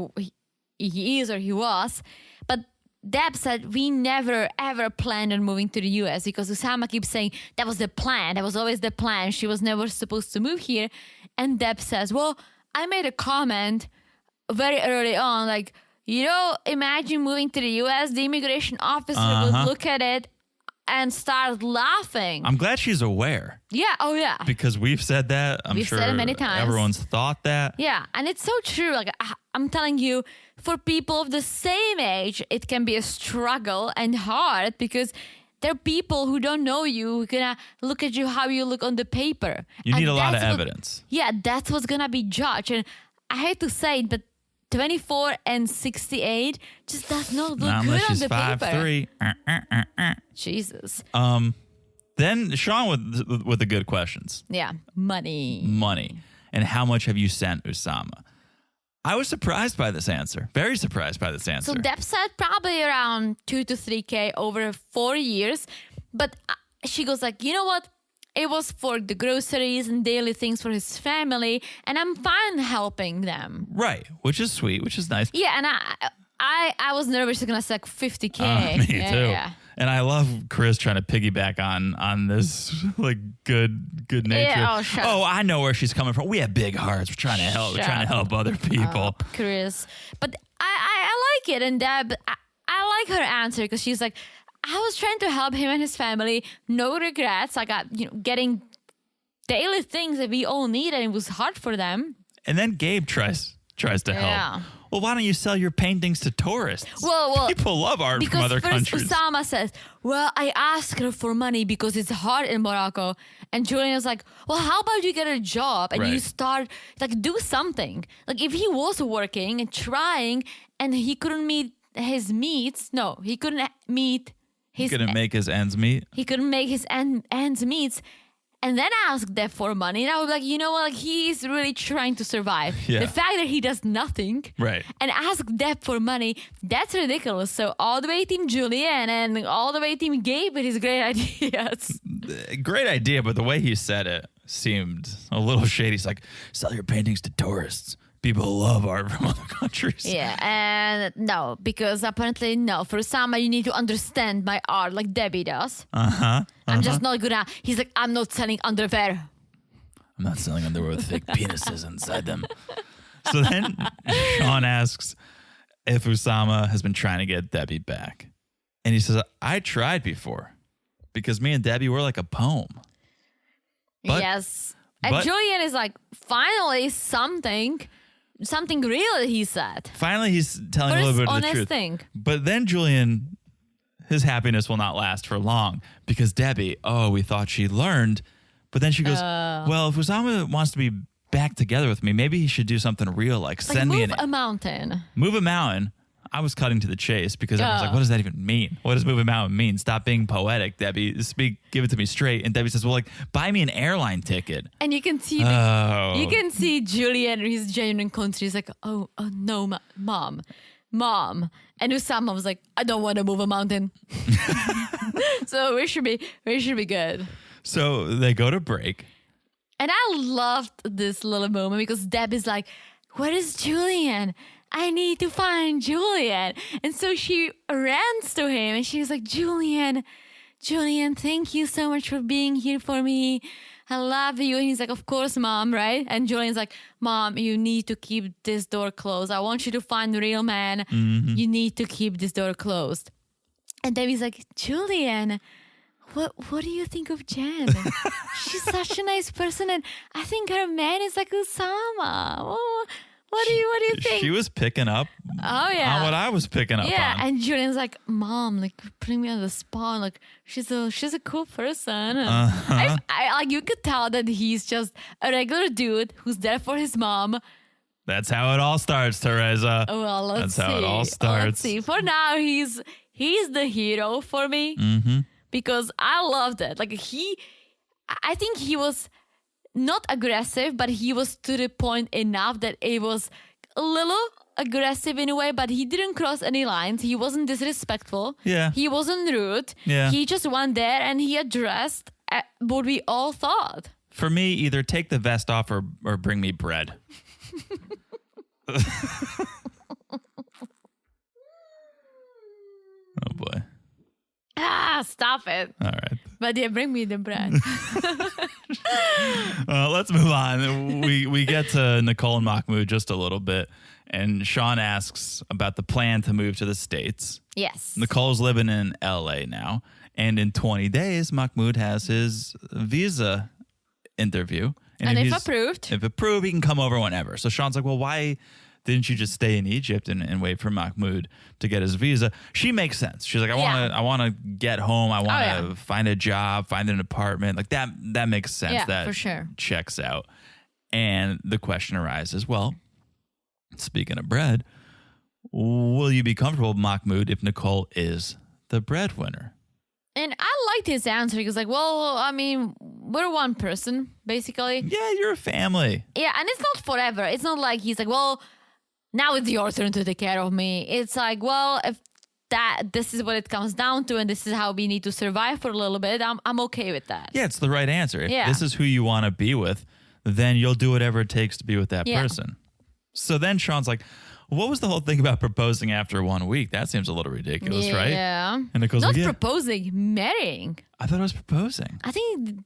is or he was. But Deb said we never ever planned on moving to the US because Usama keeps saying that was the plan. That was always the plan. She was never supposed to move here. And Deb says, well, I made a comment very early on, like, imagine moving to the US, the immigration officer would look at it and start laughing. I'm glad she's aware. Yeah, oh yeah. Because we've said that. We've said it many times. Everyone's thought that. Yeah, and it's so true. Like, I'm telling you, for people of the same age, it can be a struggle and hard because there are people who don't know you who are gonna look at you how you look on the paper. You need a lot of evidence. Yeah, that's what's gonna be judged. And I hate to say it, but 24 and 68 just does not look good on the paper. 5'3". Jesus. Then Sean with the good questions. Yeah, money. And how much have you sent Usama? I was surprised by this answer. Very surprised by this answer. So Deb said probably around 2 to 3K over 4 years. But she goes like, you know what? It was for the groceries and daily things for his family, and I'm fine helping them. Right, which is sweet, which is nice. Yeah, and I was nervous you're gonna say 50K. Me too. Yeah. And I love Kris trying to piggyback on this like good nature. Yeah, I know where she's coming from. We have big hearts. We're trying to help. We're trying to help other people. Kris, but I like it, and Deb, I like her answer because she's like, I was trying to help him and his family. No regrets. I got getting daily things that we all need, and it was hard for them. And then Gabe tries to help. Well, why don't you sell your paintings to tourists? Well, people love art from other countries. Because Usama says, well, I asked her for money because it's hard in Morocco. And Julian was like, well, how about you get a job and you start, like, do something. Like, if he was working and trying and he couldn't meet his meets, he couldn't meet his... He couldn't make his ends meet? He couldn't make his ends meet. and then ask Deb for money. And I would be like, you know what? Like, he's really trying to survive. Yeah. The fact that he does nothing Right. and ask Deb for money, that's ridiculous. So all the way Team Julian and all the way Team Gabe with his great ideas. Great idea, but the way he said it seemed a little shady. He's like, sell your paintings to tourists. People love art from other countries. Yeah, and no, because apparently, no, for Sama, you need to understand my art like Debbie does. I'm just not good at. He's like, I'm not selling underwear. I'm not selling underwear with fake penises inside them. So then Sean asks if Usama has been trying to get Debbie back. And he says, I tried before because me and Debbie were like a poem. But- Yes. And but- Julian is like, finally, something real, he said. Finally, he's telling For a little his bit of the honest truth. thing. But then Julian, his happiness will not last for long because Debbie, we thought she learned. But then she goes, well, if Usama wants to be back together with me, maybe he should do something real, like send me move a mountain. Move a mountain. I was cutting to the chase because everyone's like, what does that even mean? What does move a mountain mean? Stop being poetic, Debbie. Give it to me straight. And Debbie says, well, like, buy me an airline ticket. And you can see you can see Julian, his genuine concern. He's like, oh no, mom. And Usama was like, I don't want to move a mountain. So we should be good. So they go to break. And I loved this little moment because Deb is like, where is Julian? I need to find Julian. And so she runs to him and she's like, Julian, thank you so much for being here for me. I love you. And he's like, of course, mom, right? And Julian's like, mom, you need to keep this door closed. I want you to find the real man. Mm-hmm. You need to keep this door closed. And Debbie's like, Julian, what do you think of Jen? She's such a nice person. And I think her man is like Usama. What do you think? She was picking up Oh yeah, on what I was picking up yeah. on. And Julian's like, Mom, like putting me on the spot. Like she's a cool person. I like you could tell that he's just a regular dude who's there for his mom. That's how it all starts, Teresa. Well, let's see. That's how it all starts. Let's see. For now, he's the hero for me because I loved it. Like I think he was not aggressive, but he was to the point enough that it was a little aggressive in a way, but he didn't cross any lines. He wasn't disrespectful. Yeah. He wasn't rude. Yeah. He just went there and he addressed what we all thought. For me, either take the vest off or bring me bread. Oh boy. Stop it. All right. But yeah, bring me the bread. Let's move on. We get to Nicole and Mahmoud just a little bit. And Sean asks about the plan to move to the States. Yes. Nicole's living in LA now. And in 20 days, Mahmoud has his visa interview. And if approved, he can come over whenever. So Sean's like, well, why didn't you just stay in Egypt and wait for Mahmoud to get his visa? She makes sense. She's like, I want to get home. I want to find a job, find an apartment. Like that makes sense. Yeah, that for sure. Checks out. And the question arises, well, speaking of bread, will you be comfortable with Mahmoud if Nicole is the breadwinner? And I liked his answer. He was like, well, I mean, we're one person, basically. Yeah, you're a family. Yeah, and it's not forever. It's not like he's like, well, now it's your turn to take care of me. It's like, well, if this is what it comes down to and this is how we need to survive for a little bit, I'm okay with that. Yeah, it's the right answer. If Yeah. this is who you want to be with, then you'll do whatever it takes to be with that person. So then Sean's like, what was the whole thing about proposing after 1 week? That seems a little ridiculous, right? Yeah. And Nicole's Not like, proposing, marrying. I thought I was proposing. I think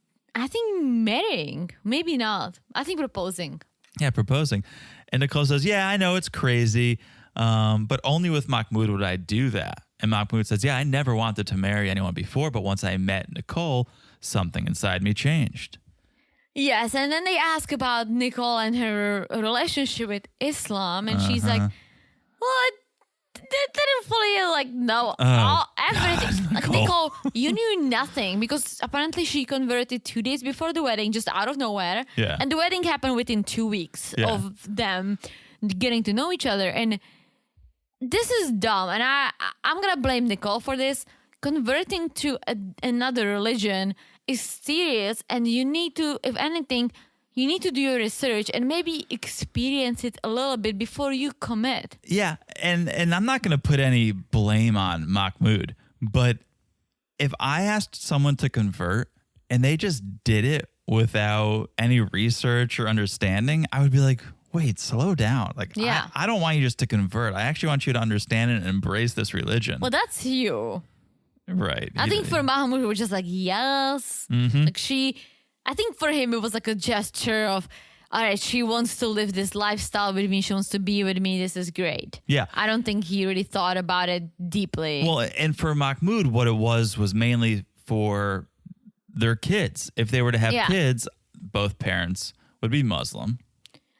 marrying. Maybe not. I think proposing. Yeah, proposing. And Nicole says, yeah, I know it's crazy, but only with Mahmoud would I do that. And Mahmoud says, yeah, I never wanted to marry anyone before, but once I met Nicole, something inside me changed. Yes, and then they ask about Nicole and her relationship with Islam, and she's like, well, I didn't fully know everything. Like, Nicole, you knew nothing because apparently she converted 2 days before the wedding, just out of nowhere. Yeah. And the wedding happened within 2 weeks of them getting to know each other. And this is dumb, and I'm going to blame Nicole for this. Converting to another religion is serious, and you need to, if anything, you need to do your research and maybe experience it a little bit before you commit. Yeah, and I'm not going to put any blame on Mahmoud, but if I asked someone to convert and they just did it without any research or understanding, I would be like, wait, slow down. Like, Yeah. I don't want you just to convert. I actually want you to understand it and embrace this religion. Well, that's you. Right. I think for Mahmoud, it was just like, yes. Like I think for him, it was like a gesture of, all right, she wants to live this lifestyle with me. She wants to be with me. This is great. Yeah. I don't think he really thought about it deeply. Well, and for Mahmoud, what it was mainly for their kids. If they were to have Yeah. kids, both parents would be Muslim.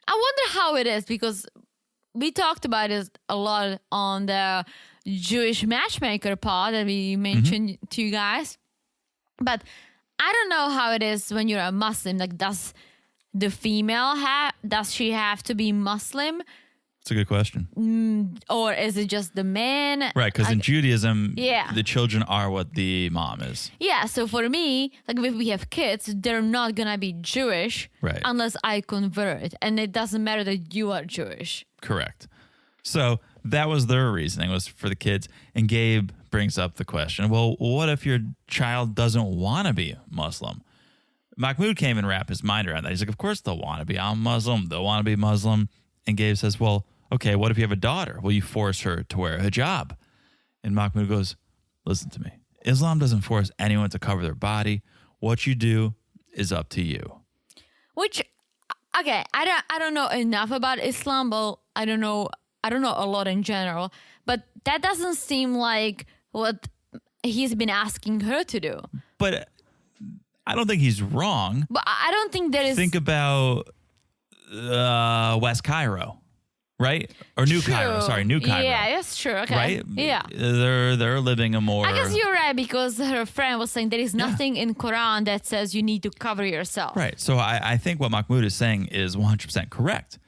I wonder how it is, because we talked about it a lot on the Jewish matchmaker pod that we mentioned to you guys. But I don't know how it is when you're a Muslim. Like, does the female does she have to be Muslim, It's a good question. or is it just the man? Right, because in Judaism, Yeah. the children are what the mom is. Yeah, so for me, like if we have kids, they're not gonna be Jewish Right. unless I convert, and it doesn't matter that you are Jewish. Correct. So that was their reasoning, was for the kids. And Gabe brings up the question, well, what if your child doesn't want to be Muslim? Mahmoud came and wrapped his mind around that. He's like, of course they'll want to be. I'm Muslim. They'll want to be Muslim. And Gabe says, well, okay, what if you have a daughter? Will you force her to wear a hijab? And Mahmoud goes, listen to me. Islam doesn't force anyone to cover their body. What you do is up to you. Which, okay, I don't know enough about Islam, but I don't know a lot in general. But that doesn't seem like what he's been asking her to do. But I don't think he's wrong. But I don't think there is. Think about West Cairo, right? Or New True. Cairo. Sorry, New Cairo. Yeah, that's true. Okay. Right? Yeah. They're living a more. I guess you're right, because her friend was saying there is nothing in Quran that says you need to cover yourself. Right. So I think what Mahmoud is saying is 100% correct.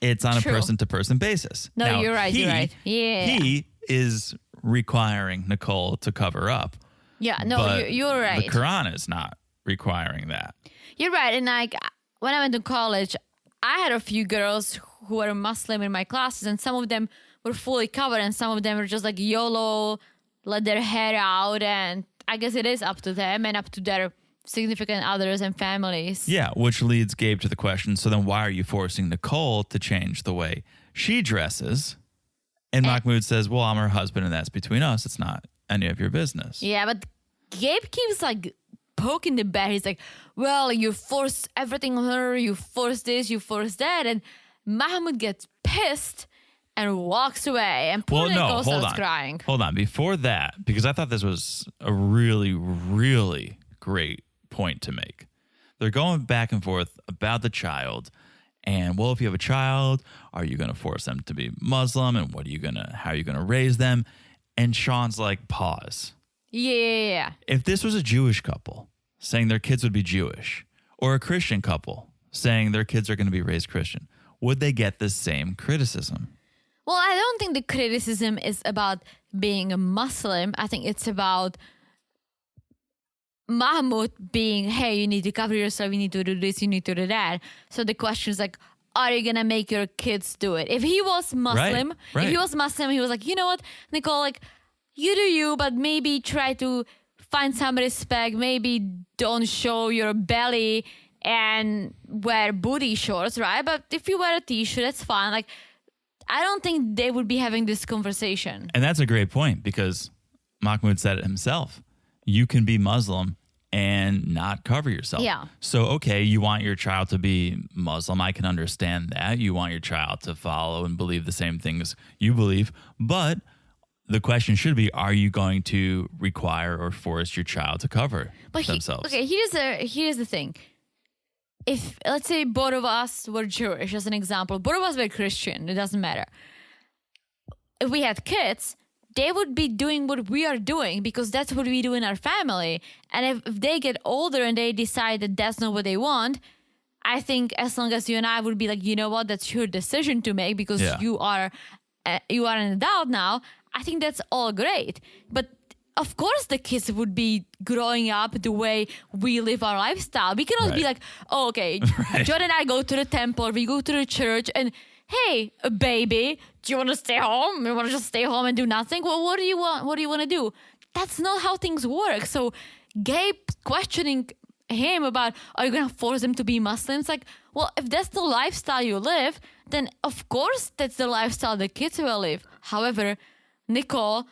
It's on True. a person-to-person basis. No, Now, you're right. You're right. Yeah. He is requiring Nicole to cover up. Yeah. No, but you're right. The Quran is not requiring that. You're right. And like when I went to college, I had a few girls who were Muslim in my classes, and some of them were fully covered, and some of them were just like YOLO, let their hair out. And I guess it is up to them and up to their significant others and families. Yeah, which leads Gabe to the question, so then why are you forcing Nicole to change the way she dresses? And Mahmoud says, well, I'm her husband and that's between us. It's not any of your business. Yeah, but Gabe keeps like poking the bear. He's like, well, you force everything on her. You force this, you force that. And Mahmoud gets pissed and walks away. And poor Nicole starts crying. Hold on. Before that, because I thought this was a really, really great point to make. They're going back and forth about the child. And well, if you have a child, are you going to force them to be Muslim? And how are you going to raise them? And Sean's like, pause. Yeah. If this was a Jewish couple saying their kids would be Jewish, or a Christian couple saying their kids are going to be raised Christian, would they get the same criticism? Well, I don't think the criticism is about being a Muslim. I think it's about Mahmoud being, hey, you need to cover yourself, you need to do this, you need to do that. So the question is like, are you gonna make your kids do it? If he was Muslim, Right. if he was Muslim, he was like, you know what, Nicole, like, you do you, but maybe try to find some respect. Maybe don't show your belly and wear booty shorts, right? But if you wear a t-shirt, that's fine. Like, I don't think they would be having this conversation. And that's a great point, because Mahmoud said it himself. You can be Muslim and not cover yourself. Yeah. So, okay, you want your child to be Muslim. I can understand that. You want your child to follow and believe the same things you believe. But the question should be, are you going to require or force your child to cover themselves? Okay, here's the thing. If, let's say, both of us were Jewish, as an example, both of us were Christian, it doesn't matter. If we had kids, they would be doing what we are doing because that's what we do in our family. And if they get older and they decide that that's not what they want, I think as long as you and I would be like, you know what, that's your decision to make because you are an adult now, I think that's all great. But of course the kids would be growing up the way we live our lifestyle. We cannot be Right. like, oh, okay, Right. Jordan and I go to the temple, we go to the church, and hey, baby, do you want to stay home? You want to just stay home and do nothing? Well, what do you want? What do you want to do? That's not how things work. So Gabe questioning him about, are you going to force them to be Muslims? Like, well, if that's the lifestyle you live, then of course that's the lifestyle the kids will live. However, Nicole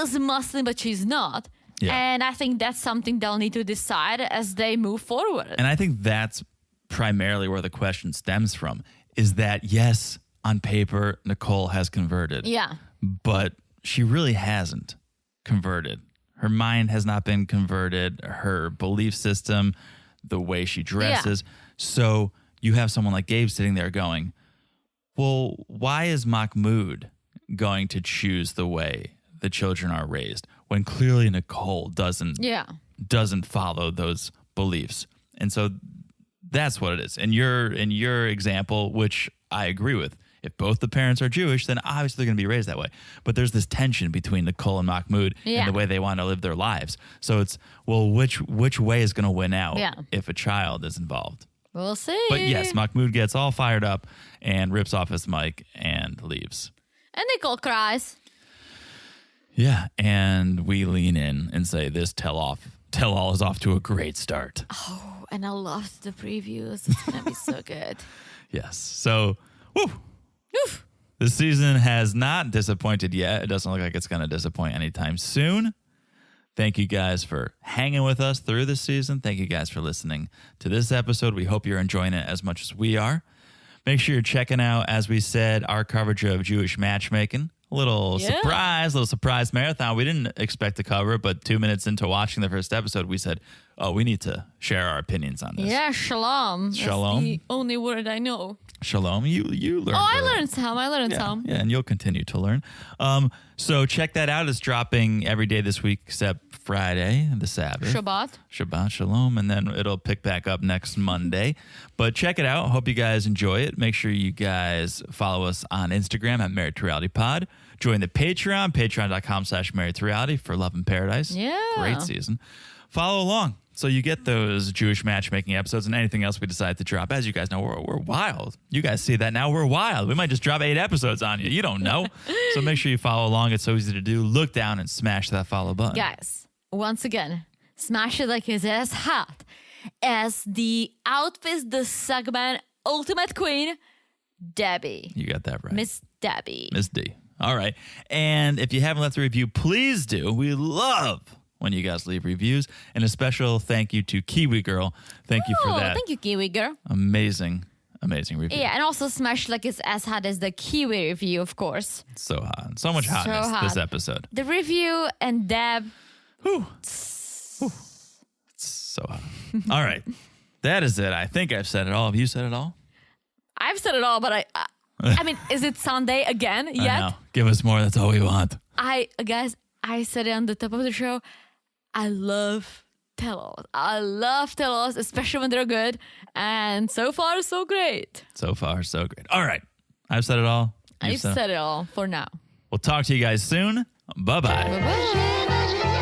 is Muslim, but she's not. Yeah. And I think that's something they'll need to decide as they move forward. And I think that's primarily where the question stems from, is that, yes, on paper, Nicole has converted. Yeah. But she really hasn't converted. Her mind has not been converted. Her belief system, the way she dresses. So you have someone like Gabe sitting there going, well, why is Mahmoud going to choose the way the children are raised when clearly Nicole doesn't follow those beliefs? And so that's what it is. In your example, which I agree with, if both the parents are Jewish, then obviously they're going to be raised that way. But there's this tension between Nicole and Mahmoud and the way they want to live their lives. So it's, well, which way is going to win out if a child is involved? We'll see. But yes, Mahmoud gets all fired up and rips off his mic and leaves. And Nicole cries. Yeah, and we lean in and say this tell-all is off to a great start. Oh, and I loved the previews. It's going to be so good. Yes. So, this season has not disappointed yet. It doesn't look like it's going to disappoint anytime soon. Thank you guys for hanging with us through this season. Thank you guys for listening to this episode. We hope you're enjoying it as much as we are. Make sure you're checking out, as we said, our coverage of Jewish matchmaking. A little surprise marathon. We didn't expect to cover it, but 2 minutes into watching the first episode, we said, oh, we need to share our opinions on this. Yeah, shalom. Shalom. That's the only word I know. Shalom. You learned. Oh, I learned some. Yeah, and you'll continue to learn. So check that out. It's dropping every day this week except Friday, the Sabbath. Shabbat Shalom, and then it'll pick back up next Monday. But check it out. Hope you guys enjoy it. Make sure you guys follow us on Instagram at Married to Reality Pod. Join the Patreon, patreon.com/Married to Reality for Love in Paradise. Yeah. Great season. Follow along so you get those Jewish matchmaking episodes and anything else we decide to drop. As you guys know, we're wild. You guys see that now. We're wild. We might just drop 8 episodes on you. You don't know. So make sure you follow along. It's so easy to do. Look down and smash that follow button. Guys, once again, smash it like it's as hot as the outfit, the segment Ultimate Queen, Debbie. You got that right. Miss Debbie. Miss D. All right. And if you haven't left a review, please do. We love when you guys leave reviews. And a special thank you to Kiwi Girl. Thank you for that. Thank you, Kiwi Girl. Amazing review. Yeah, and also smash like it's as hot as the Kiwi review, of course. So hot. So much hotness this episode. The review and Deb. Whew. Whew. It's so hot. All right. That is it. I think I've said it all. Have you said it all? I've said it all, but I mean, is it Sunday again yet? I know. Give us more. That's all we want. Guys, I said it on the top of the show. I love tell-alls. I love tell-alls, especially when they're good. And so far, so great. So far, so great. All right. I've said it all. I've said it all for now. We'll talk to you guys soon. Bye-bye. Bye-bye.